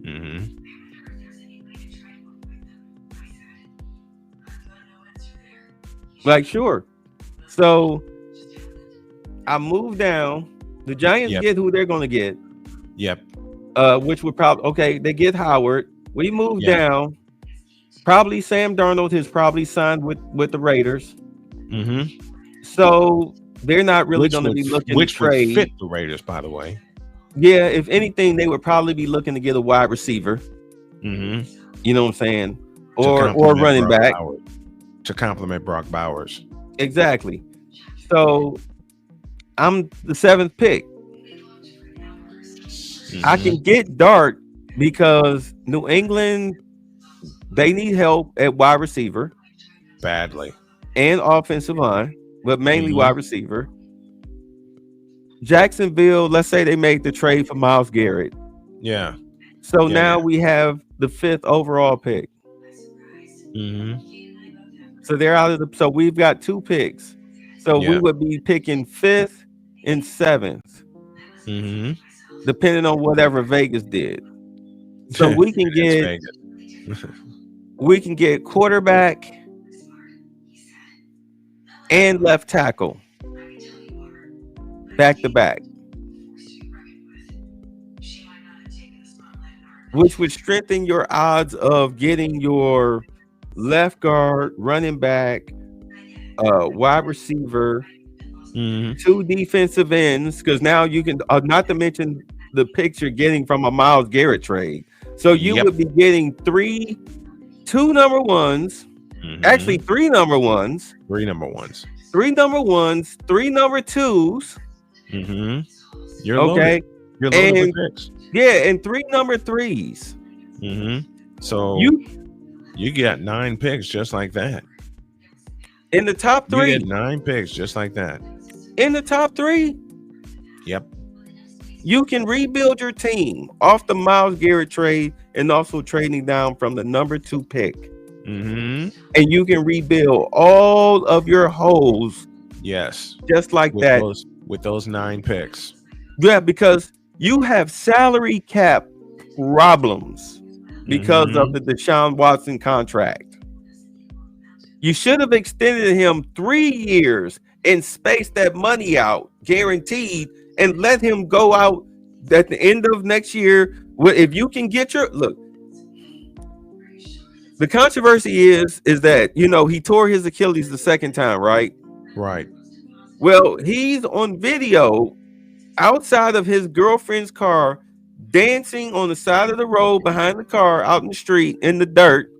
Mm-hmm. Like, sure. So I move down. The Giants get who they're going to get. Yep. Which would probably they get Howard. We move down. Probably Sam Darnold has probably signed with the Raiders. Mm-hmm. So they're not really going to be looking to trade. Which would fit the Raiders, by the way. Yeah, if anything, they would probably be looking to get a wide receiver. Mm-hmm. You know what I'm saying? Or running back. To complement Brock Bowers. Exactly. So I'm the 7th pick. Mm-hmm. I can get Dart because New England, they need help at wide receiver. Badly. And offensive line, but mainly wide receiver. Jacksonville, let's say they make the trade for Myles Garrett. Yeah. So now we have the 5th overall pick. Mm-hmm. So they're out of so we've got 2 picks. So we would be picking 5th and 7th. Mm-hmm. Depending on whatever Vegas did. So we can get quarterback and left tackle back to back, which would strengthen your odds of getting your left guard, running back, wide receiver, 2 defensive ends, because now you can not to mention the picks you're getting from a Myles Garrett trade. So you would be getting 2 number ones, actually 3 number ones, 3 number 2s. Mm-hmm. You're loaded. You're loaded with picks. Yeah, and 3 number 3s. Mm-hmm. So you got 9 picks just like that. In the top 3. You get 9 picks just like that. In the top 3. Yep. You can rebuild your team off the Myles Garrett trade and also trading down from the number 2 pick. Mm-hmm. And you can rebuild all of your holes. Yes. Just like that. With those 9 picks. Yeah, because you have salary cap problems because of the Deshaun Watson contract. You should have extended him 3 years and spaced that money out, guaranteed, and let him go out at the end of next year. If you can get look, the controversy is that, he tore his Achilles the 2nd time, right? Right. Well, he's on video outside of his girlfriend's car, dancing on the side of the road behind the car out in the street in the dirt.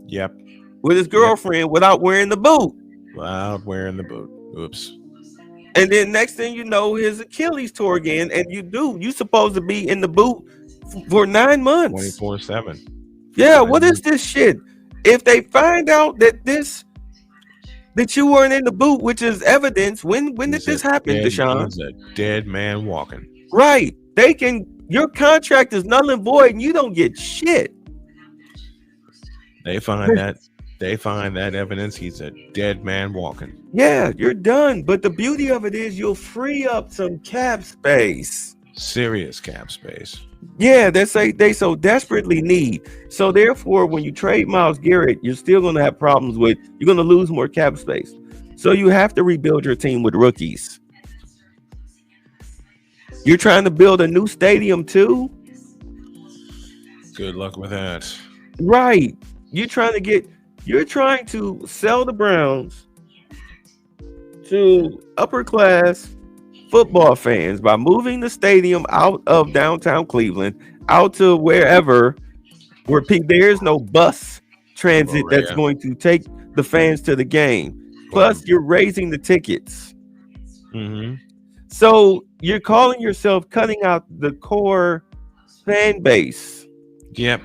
Yep. With his girlfriend without wearing the boot. Out wearing the boot. Oops. And then next thing you know, his Achilles tore again, and you supposed to be in the boot for 9 months. 24/7. Yeah, what is this shit? If they find out that you weren't in the boot, which is evidence, when did this happen, Deshaun? He's a dead man walking. Right. Your contract is null and void and you don't get shit. They find that evidence, he's a dead man walking. Yeah, you're done. But the beauty of it is you'll free up some cap space. Serious cap space. Yeah, they so desperately need. So therefore, when you trade Myles Garrett, you're still going to have problems you're going to lose more cap space. So you have to rebuild your team with rookies. You're trying to build a new stadium too? Good luck with that. Right. You're trying to sell the Browns to upper class football fans by moving the stadium out of downtown Cleveland, out to wherever where there's no bus transit that's going to take the fans to the game. Plus, you're raising the tickets. Mm-hmm. So you're calling yourself cutting out the core fan base. Yep.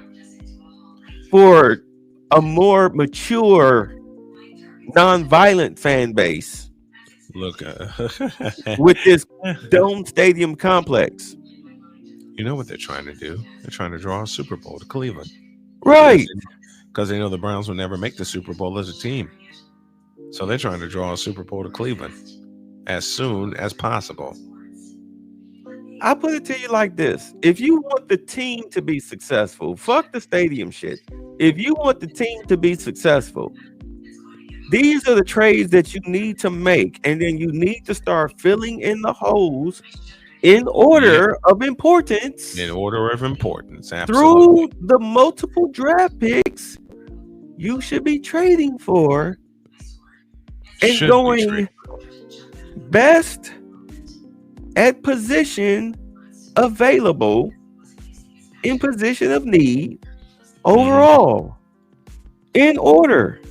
For a more mature, non-violent fan base. Look, with this dome stadium complex. You know what they're trying to do? They're trying to draw a Super Bowl to Cleveland. Right. Because they know the Browns will never make the Super Bowl as a team. So they're trying to draw a Super Bowl to Cleveland as soon as possible. I put it to you like this. If you want the team to be successful, fuck the stadium shit. If you want the team to be successful, these are the trades that you need to make. And then you need to start filling in the holes in order of importance. In order of importance, absolutely. Through the multiple draft picks you should be trading for and going best at position available in position of need overall in order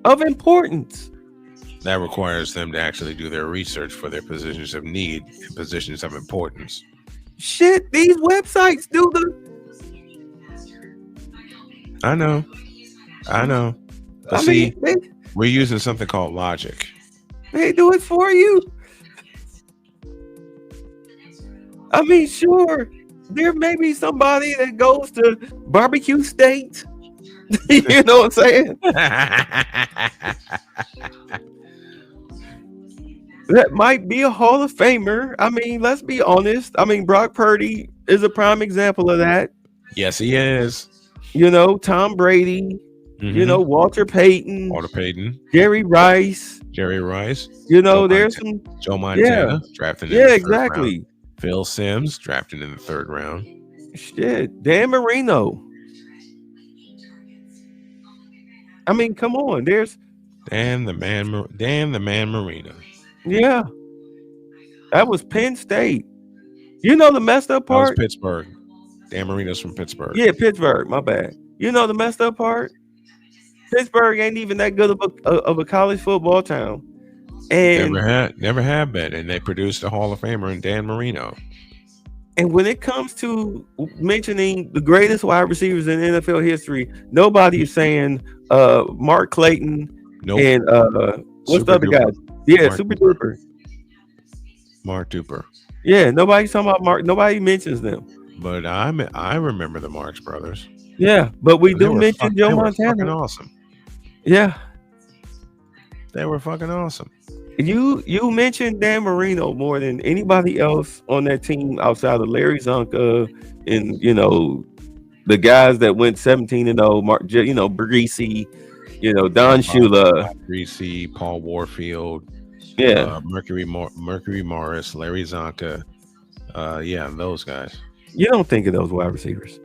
of importance. That requires them to actually do their research for their positions of need and positions of importance. Shit, these websites do I know. But we're using something called logic. They do it for you. I mean, sure, there may be somebody that goes to barbecue state. You know what I'm saying? That might be a Hall of Famer. I mean, let's be honest. I mean, Brock Purdy is a prime example of that. Yes, he is. You know, Tom Brady. You know, Walter Payton. Jerry Rice. You know, Joe Montana drafted in the third round. Phil Simms drafted in the third round. Shit, Dan Marino. I mean, come on. There's Dan the man Marino. Yeah, that was Penn State. You know the messed up part? That was Pittsburgh. Dan Marino's from Pittsburgh. Yeah, Pittsburgh. My bad. You know the messed up part? Pittsburgh ain't even that good of a college football town. And never have been. And they produced a Hall of Famer in Dan Marino. And when it comes to mentioning the greatest wide receivers in NFL history, nobody is saying Mark Clayton and what's the other guy? Yeah, Super Duper. Mark Duper. Yeah, nobody's talking about Mark. Nobody mentions them. But I remember the Marx brothers. Yeah, but we do mention Joe Montana. They were fucking awesome. Yeah. They were fucking awesome. You mentioned Dan Marino more than anybody else on that team outside of Larry Zonka and, you know, the guys that went 17-0, Breesy, Don Shula. Breesy, Paul Warfield. Yeah. Mercury Morris, Larry Zonka. Those guys. You don't think of those wide receivers.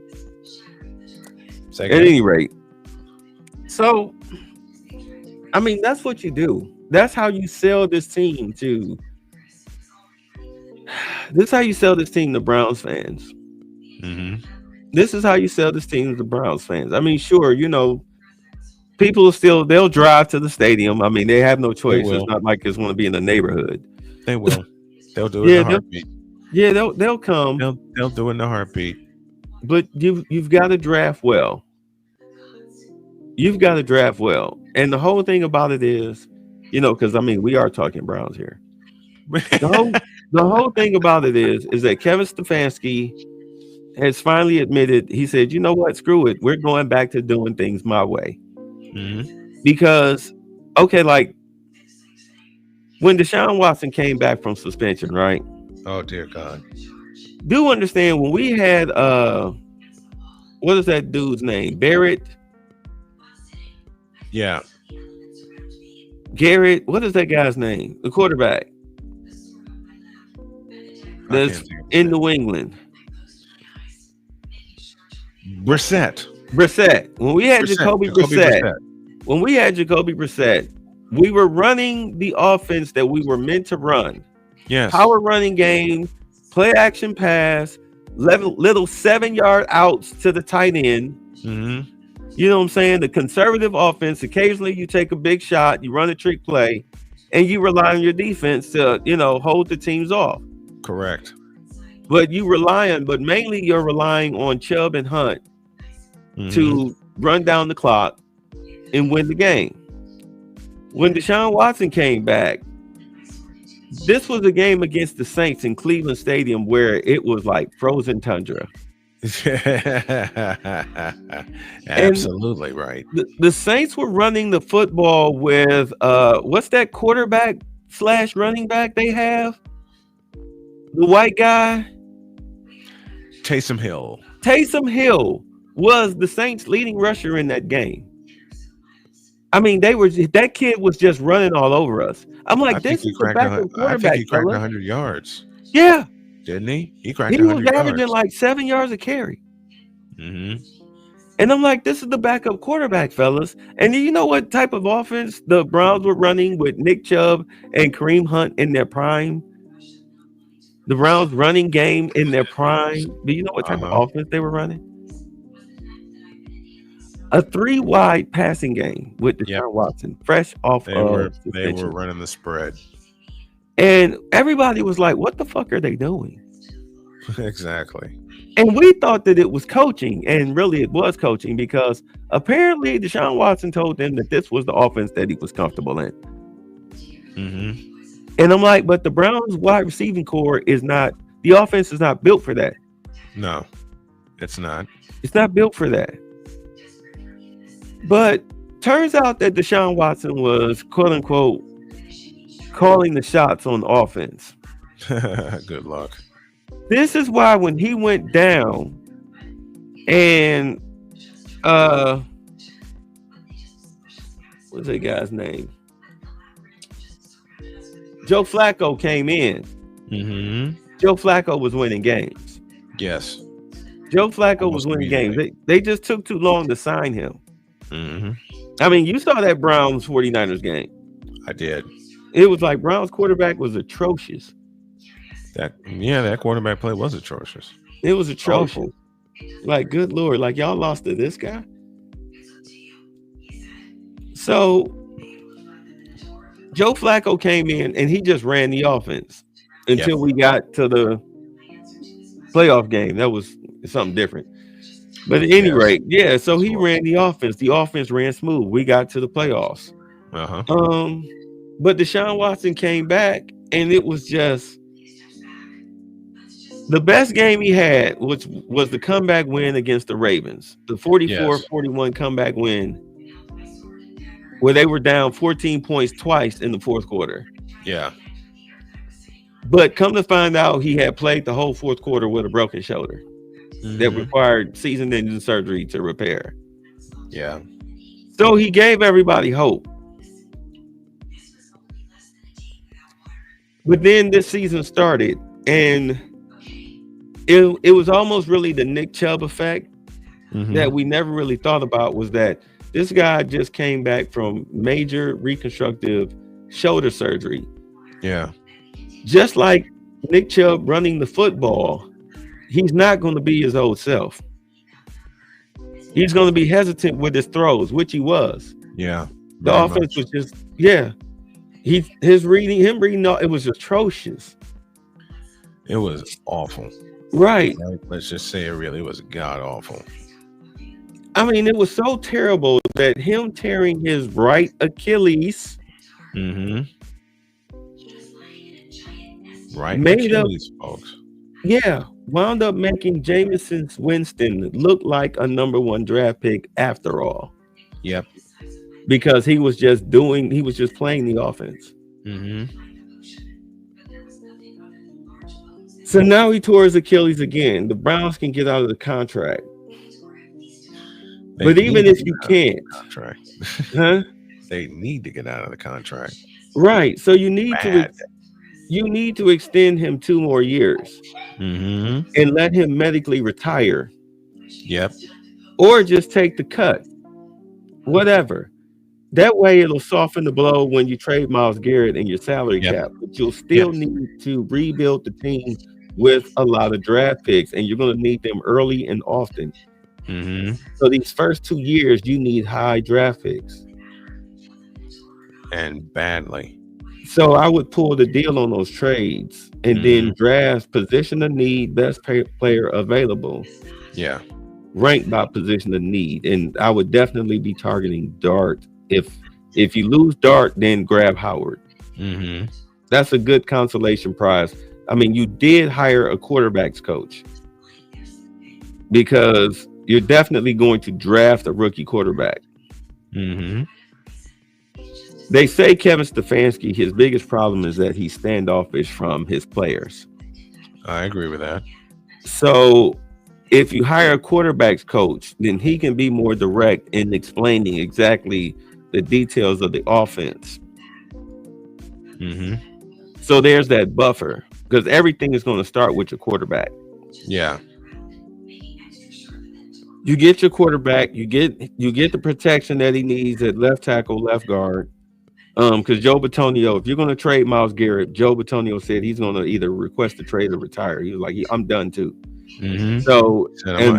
At any rate. So, I mean, that's what you do. That's how you sell this team to. This is how you sell this team to Browns fans. Mm-hmm. This is how you sell this team to Browns fans. I mean, sure, people are still, they'll drive to the stadium. I mean, they have no choice. will. It's not like it's going to be in the neighborhood. They will. They'll do it in a heartbeat. They'll come. They'll do it in a heartbeat. But you've got to draft well. You've got to draft well. And the whole thing about it is, because I mean, we are talking Browns here. The whole thing about it is that Kevin Stefanski has finally admitted, he said, you know what, screw it. We're going back to doing things my way. Mm-hmm. Because, okay, like when Deshaun Watson came back from suspension, right? Oh, dear God. Do understand when we had, what is that dude's name? Barrett? Yeah. Garrett, what is that guy's name? The quarterback that's in New England. Brissett. When we had Jacoby Brissett, we were running the offense that we were meant to run. Yes. Power running game, play action pass, little 7-yard outs to the tight end. Mm-hmm. You know what I'm saying? The conservative offense. Occasionally you take a big shot, you run a trick play, and you rely on your defense to, hold the teams off. Correct. But mainly you're relying on Chubb and Hunt to run down the clock and win the game. When Deshaun Watson came back, this was a game against the Saints in Cleveland Stadium where it was like frozen tundra. Absolutely right. The Saints were running the football with what's that quarterback / running back they have? The white guy? Taysom Hill. Taysom Hill was the Saints' leading rusher in that game. I mean, that kid was just running all over us. I'm like, this is a backup quarterback. I think he cracked 100 yards. Yeah. Didn't he? He cracked 100 yards. He was averaging like 7 yards a carry. Mm-hmm. And I'm like, this is the backup quarterback, fellas. And you know what type of offense the Browns were running with Nick Chubb and Kareem Hunt in their prime? The Browns running game in their prime. Do you know what type of offense they were running? A 3-wide passing game with Deshaun Watson, fresh off they were running the spread. And everybody was like, what the fuck are they doing? Exactly. And we thought that it was coaching, and really it was coaching because apparently Deshaun Watson told them that this was the offense that he was comfortable in. Mm-hmm. And I'm like, but the Browns wide receiving core the offense is not built for that. No, it's not. It's not built for that. But turns out that Deshaun Watson was, quote unquote, calling the shots on offense. Good luck. This is why when he went down and what's that guy's name? Joe Flacco came in. Mm-hmm. Joe Flacco was winning games. Yes. Joe Flacco was winning games. They just took too long to sign him. Mm-hmm. I mean, you saw that Browns 49ers game. I did. It was like Browns quarterback was atrocious. That quarterback play was atrocious. It was atrocious. Awful. Like, good Lord, like y'all lost to this guy. So Joe Flacco came in and he just ran the offense until we got to the playoff game. That was something different. But at any rate, so he ran the offense. The offense ran smooth. We got to the playoffs. Uh-huh. But Deshaun Watson came back and it was just the best game he had, which was the comeback win against the Ravens, the 44-41 comeback win, where they were down 14 points twice in the fourth quarter. Yeah. But come to find out, he had played the whole fourth quarter with a broken shoulder that required season-ending surgery to repair. Yeah. So he gave everybody hope. But then this season started, and it was almost really the Nick Chubb effect that we never really thought about, was that this guy just came back from major reconstructive shoulder surgery. Yeah. Just like Nick Chubb running the football, he's not going to be his old self. He's going to be hesitant with his throws, which he was. Yeah. The very offense much. was just him reading it was atrocious. It was awful. Right. Let's just say it really was god awful. I mean, it was so terrible that him tearing his right Achilles Mm-hmm. Right. made up, Achilles, folks. wound up making Jameson Winston look like a number 1 draft pick after all, Yep. because he was just playing the offense. Mm-hmm. So now he tore his Achilles again. The Browns can get out of the contract. But even if you can't, contract. huh? They need to get out of the contract. Right. So you need Bad. to extend him 2 more years Mm-hmm. and let him medically retire, Yep. or just take the cut. Whatever. That way it'll soften the blow when you trade Myles Garrett and your salary Yep. cap. But you'll still Yep. need to rebuild the team with a lot of draft picks, and you're going to need them early and often. Mm-hmm. So these first 2 years, you need high draft picks. And badly. So I would pull the deal on those trades and then draft position of need, best player available, Yeah. ranked by position of need. And I would definitely be targeting Dart. If you lose Dart, then grab Howard. Mm-hmm. That's a good consolation prize. I mean, you did hire a quarterbacks coach, because you're definitely going to draft a rookie quarterback. Mm-hmm. They say Kevin Stefanski, his biggest problem is that he's standoffish from his players. I agree with that. So if you hire a quarterbacks coach, then he can be more direct in explaining exactly the details of the offense. Mm-hmm. So there's that buffer, because everything is going to start with your quarterback. Yeah. You get your quarterback, you get the protection that he needs at left tackle, left guard. Because Joe Bitonio, if you're going to trade Myles Garrett, Joe Bitonio said he's going to either request a trade or retire. He was like, I'm done too. Mm-hmm. So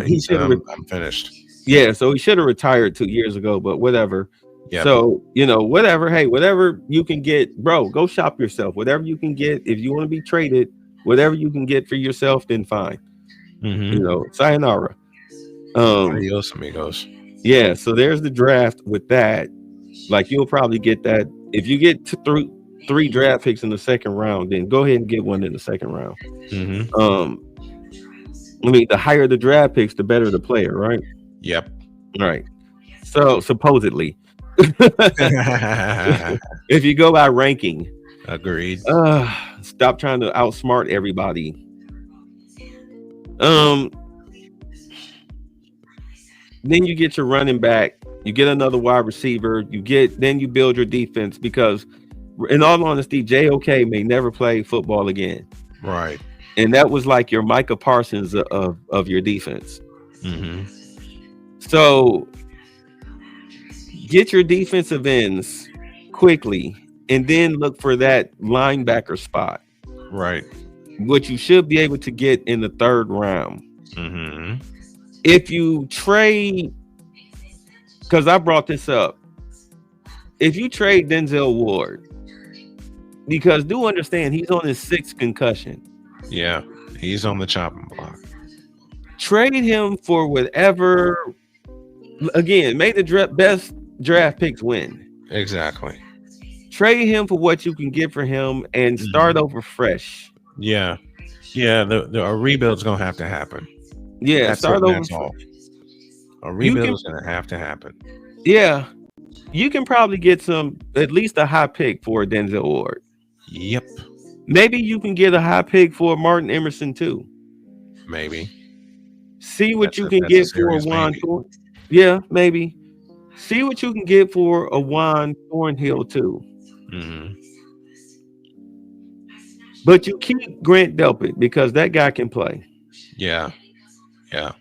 He said, I'm finished. Yeah, so he should have retired 2 years ago, but whatever. Yep. So, whatever. Hey, whatever you can get, bro, go shop yourself. Whatever you can get, if you want to be traded, whatever you can get for yourself, then fine. Mm-hmm. Sayonara. Adios, amigos. Yeah, so there's the draft with that. Like, you'll probably get that. If you get to 3 draft picks in the second round, then go ahead and get one in the second round. Mm-hmm. The higher the draft picks, the better the player, right? Yep. Right. So supposedly, if you go by ranking, agreed. Stop trying to outsmart everybody. Then you get your running back, you get another wide receiver, then you build your defense, because in all honesty, JOK may never play football again. Right. And that was like your Micah Parsons of your defense. Mm-hmm. So get your defensive ends quickly, and then look for that linebacker spot. Right. What you should be able to get in the 3rd round. Mm-hmm. If you trade, because I brought this up, if you trade Denzel Ward, because do understand he's on his 6th concussion. Yeah, he's on the chopping block. Trade him for whatever. Again, make the best draft picks win. Exactly. Trade him for what you can get for him and start over fresh. Yeah. A rebuild's gonna have to happen. Yeah, that's start over. That's all. A rebuild is gonna have to happen. Yeah, you can probably get at least a high pick for Denzel Ward. Yep. Maybe you can get a high pick for Martin Emerson too. Maybe. See what you can get for Juan Thorn. Yeah, maybe. See what you can get for a Juan Thornhill too. Mm-hmm. But you keep Grant Delpit, because that guy can play. Yeah. Yeah.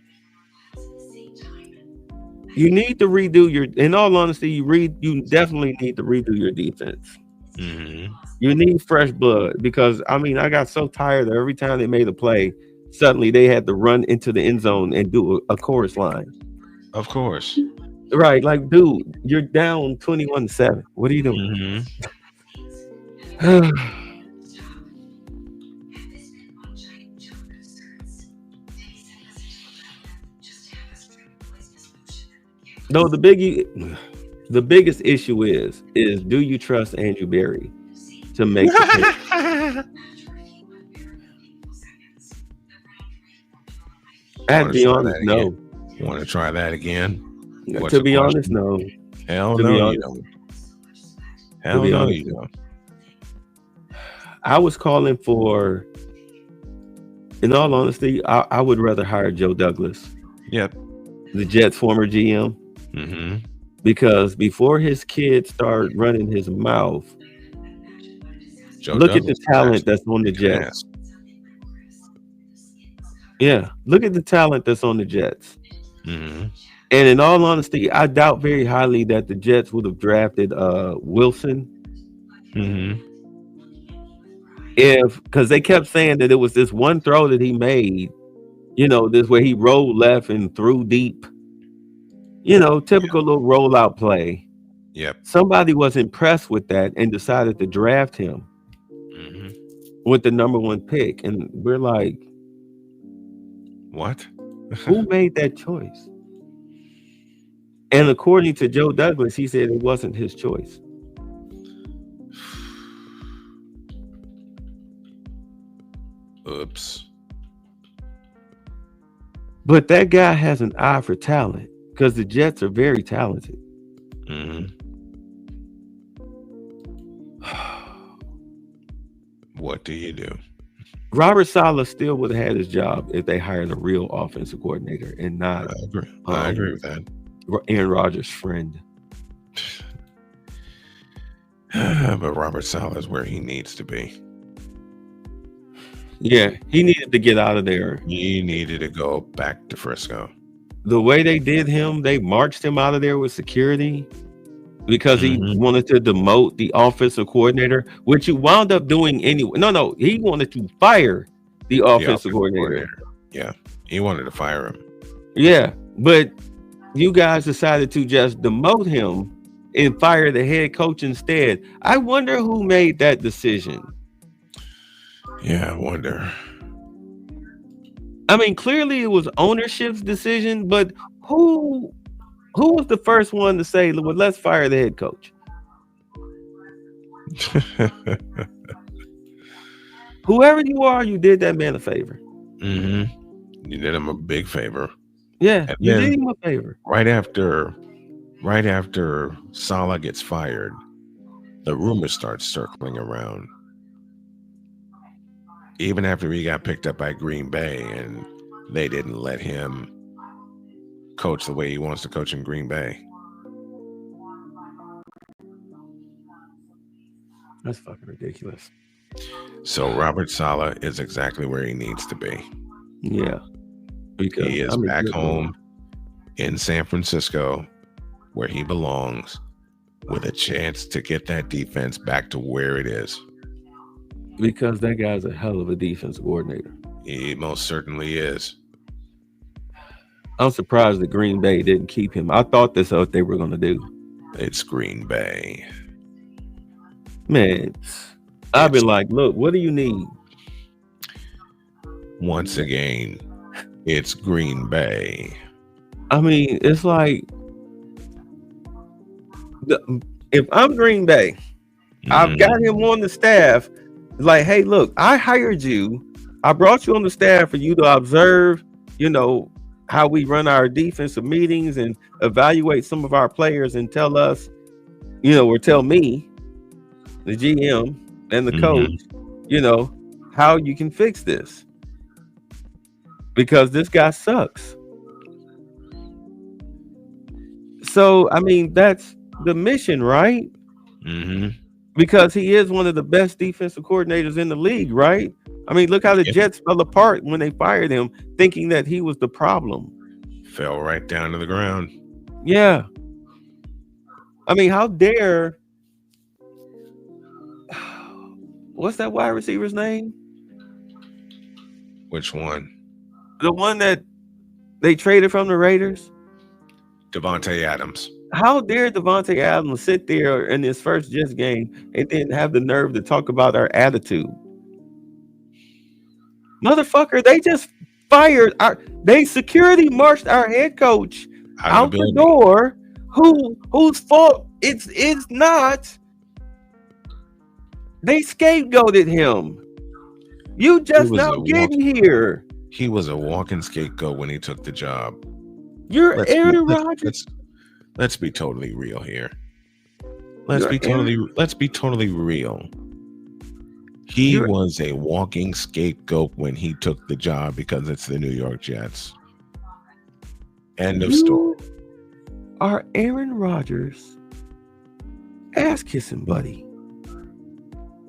You need to redo in all honesty, you definitely need to redo your defense. Mm-hmm. You need fresh blood, because I got so tired that every time they made a play, suddenly they had to run into the end zone and do a chorus line. Of course. Right, like, dude, you're down 21-7. What are you doing? Mhm. No, the biggest issue is do you trust Andrew Berry to make the pick? I have to Want to be try honest, that again? no. Want to try that again? What's To the be honest, question? no. Hell To no, be you honest, don't. to Hell be no, honest, you no. don't. I was calling for, in all honesty, I would rather hire Joe Douglas, Yep. the Jets' former GM, Mm-hmm. because before his kids start running his mouth, Joe look at the Douglas is talent actually that's on the kicking Jets. ass. Yeah, look at the talent that's on the Jets. Mm-hmm. And in all honesty, I doubt very highly that the Jets would have drafted Wilson Mm-hmm. because they kept saying that it was this one throw that he made, this where he rolled left and threw deep, typical little rollout play. Yep. Somebody was impressed with that and decided to draft him Mm-hmm. with the number one pick. And we're like, What? who made that choice? And according to Joe Douglas, he said it wasn't his choice. Oops. But that guy has an eye for talent because the Jets are very talented. Mm-hmm. What do you do? Robert Saleh still would have had his job if they hired a real offensive coordinator and not I agree. I agree with that. Aaron Rodgers' friend. But Robert Saleh is where he needs to be. Yeah, he needed to get out of there. He needed to go back to Frisco. The way they did him, they marched him out of there with security because he wanted to demote the offensive coordinator, which he wound up doing anyway. No, he wanted to fire the offensive coordinator. Yeah, he wanted to fire him. Yeah, but you guys decided to just demote him and fire the head coach instead. I wonder who made that decision. Yeah, I wonder. I mean, clearly it was ownership's decision, but who was the first one to say, well, let's fire the head coach? Whoever you are, you did that man a favor. Mm-hmm. You did him a big favor. Yeah, And you then did him a favor. Right after Saleh gets fired, the rumors start circling around. Even after he got picked up by Green Bay and they didn't let him coach the way he wants to coach in Green Bay. That's fucking ridiculous. So Robert Saleh is exactly where he needs to be. Yeah. Because he is back home in San Francisco where he belongs with a chance to get that defense back to where it is. Because that guy's a hell of a defense coordinator. He most certainly is. I'm surprised that Green Bay didn't keep him. I thought that's what they were going to do. It's Green Bay. Man, I've been like, look, what do you need? Once again, it's Green Bay. I mean, it's like, if I'm Green Bay, I've got him on the staff. Like, hey, look, I hired you. I brought you on the staff for you to observe, how we run our defensive meetings and evaluate some of our players and tell us, or tell me, the GM and the coach, how you can fix this. Because this guy sucks. So, I mean, that's the mission, right? Mm-hmm. Because he is one of the best defensive coordinators in the league, right? I mean, look how the Jets fell apart when they fired him, thinking that he was the problem. Fell right down to the ground. Yeah. I mean, how dare... What's that wide receiver's name? Which one? The one that they traded from the Raiders? Devontae Adams. How dare Devontae Adams sit there in his first Jets game and then have the nerve to talk about our attitude? Motherfucker, they just fired they security marched our head coach out the door. Whose fault it's not. They scapegoated him. You just now getting here. He was a walking scapegoat when he took the job. You're Aaron Rodgers. Let's be totally real here. Let's be totally real. He was a walking scapegoat when he took the job because it's the New York Jets. End of story. Are Aaron Rodgers ass kissing buddy?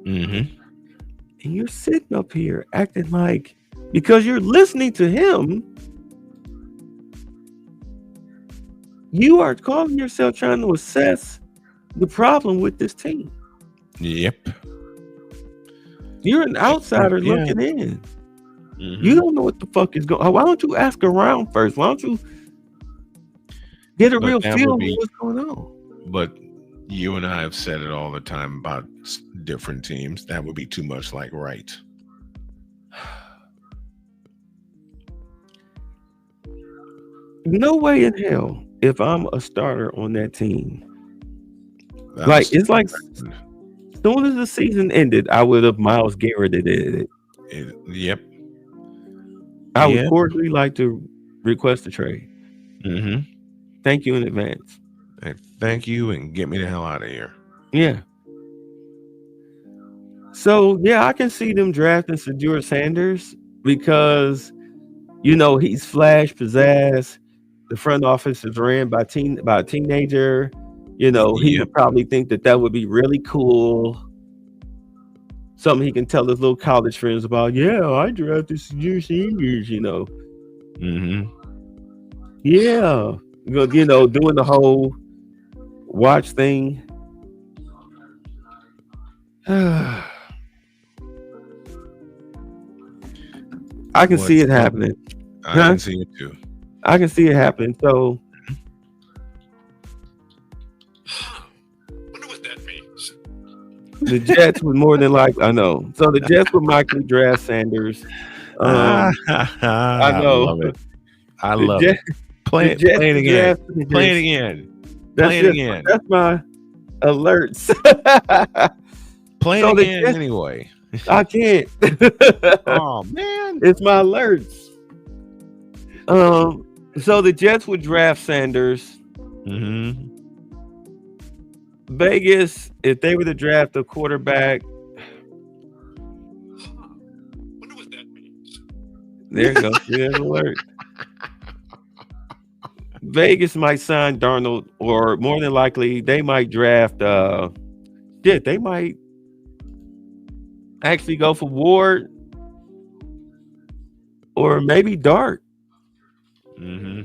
Mm-hmm. And you're sitting up here acting like, because you're listening to him, you are calling yourself trying to assess the problem with this team. Yep. You're an outsider looking in. Mm-hmm. You don't know what the fuck is going on. Why don't you ask around first? Why don't you get a real feel of what's going on? But you and I have said it all the time about different teams. That would be too much like right. No way in hell if I'm a starter on that team. It's like as soon as the season ended, I would have Myles Garretted it. Yep. I would cordially like to request a trade. Mm-hmm. Thank you in advance. Thank you, and get me the hell out of here. Yeah. So, yeah, I can see them drafting Shedeur Sanders because, he's flash, pizzazz. The front office is ran by a teenager. He would probably think that would be really cool. Something he can tell his little college friends about. Yeah, I drafted Shedeur Sanders, Mm-hmm. Yeah. Doing the whole watch thing. I can see it happening. I can see it too. I can see it happening. So, wonder what that means. The Jets would more than likely. I know. So the Jets would likely draft Sanders. I know. I love it. I love it. Play it again. Play it again. Play it again. That's my alerts. Play it again anyway. I can't. Oh man, it's my alerts. So the Jets would draft Sanders. Mm-hmm. Vegas, if they were to draft a quarterback. Wonder what that means. There you go. There's alert. Vegas might sign Darnold, or more than likely, they might draft. They might actually go for Ward, or maybe Dart. Mm-hmm.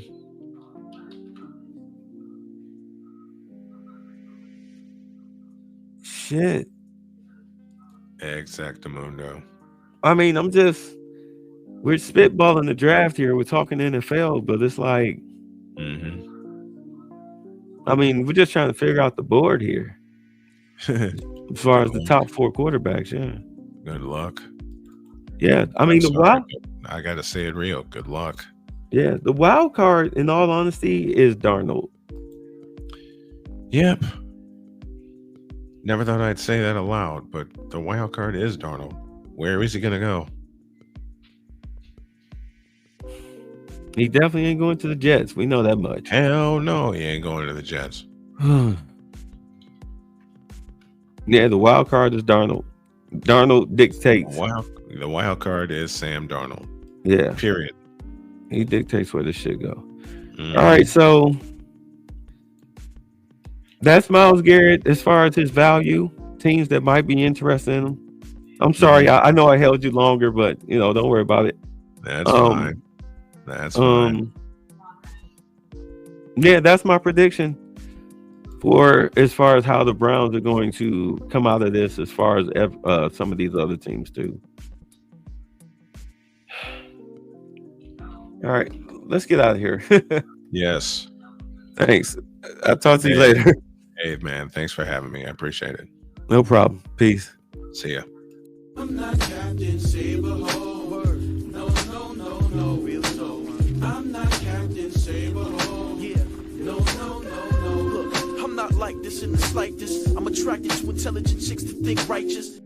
Shit. Exactamundo. I mean, we're spitballing the draft here. We're talking NFL, but it's like, mm-hmm. I mean, we're just trying to figure out the board here. As far as the top 4 quarterbacks, yeah. Good luck. Yeah, I mean, I gotta say it real. Good luck. Yeah, the wild card, in all honesty, is Darnold. Yep. Never thought I'd say that aloud, but the wild card is Darnold. Where is he gonna go? He definitely ain't going to the Jets. We know that much. Hell no, he ain't going to the Jets. Yeah, the wild card is Darnold. Darnold dictates. The wild card is Sam Darnold. Yeah. Period. He dictates where this shit go. Mm. All right, so that's Myles Garrett as far as his value. Teams that might be interested in him. I'm sorry, I know I held you longer, but don't worry about it. That's fine. That's fine. Yeah, that's my prediction for as far as how the Browns are going to come out of this, as far as some of these other teams too. All right, let's get out of here. Yes. Thanks. I'll talk to you later. Hey, man, thanks for having me. I appreciate it. No problem. Peace. See ya. I'm not Captain Saberhole. No, real no. I'm not Captain Saberhole. Yeah, no. Look, I'm not like this in the slightest. I'm attracted to intelligent chicks to think righteous.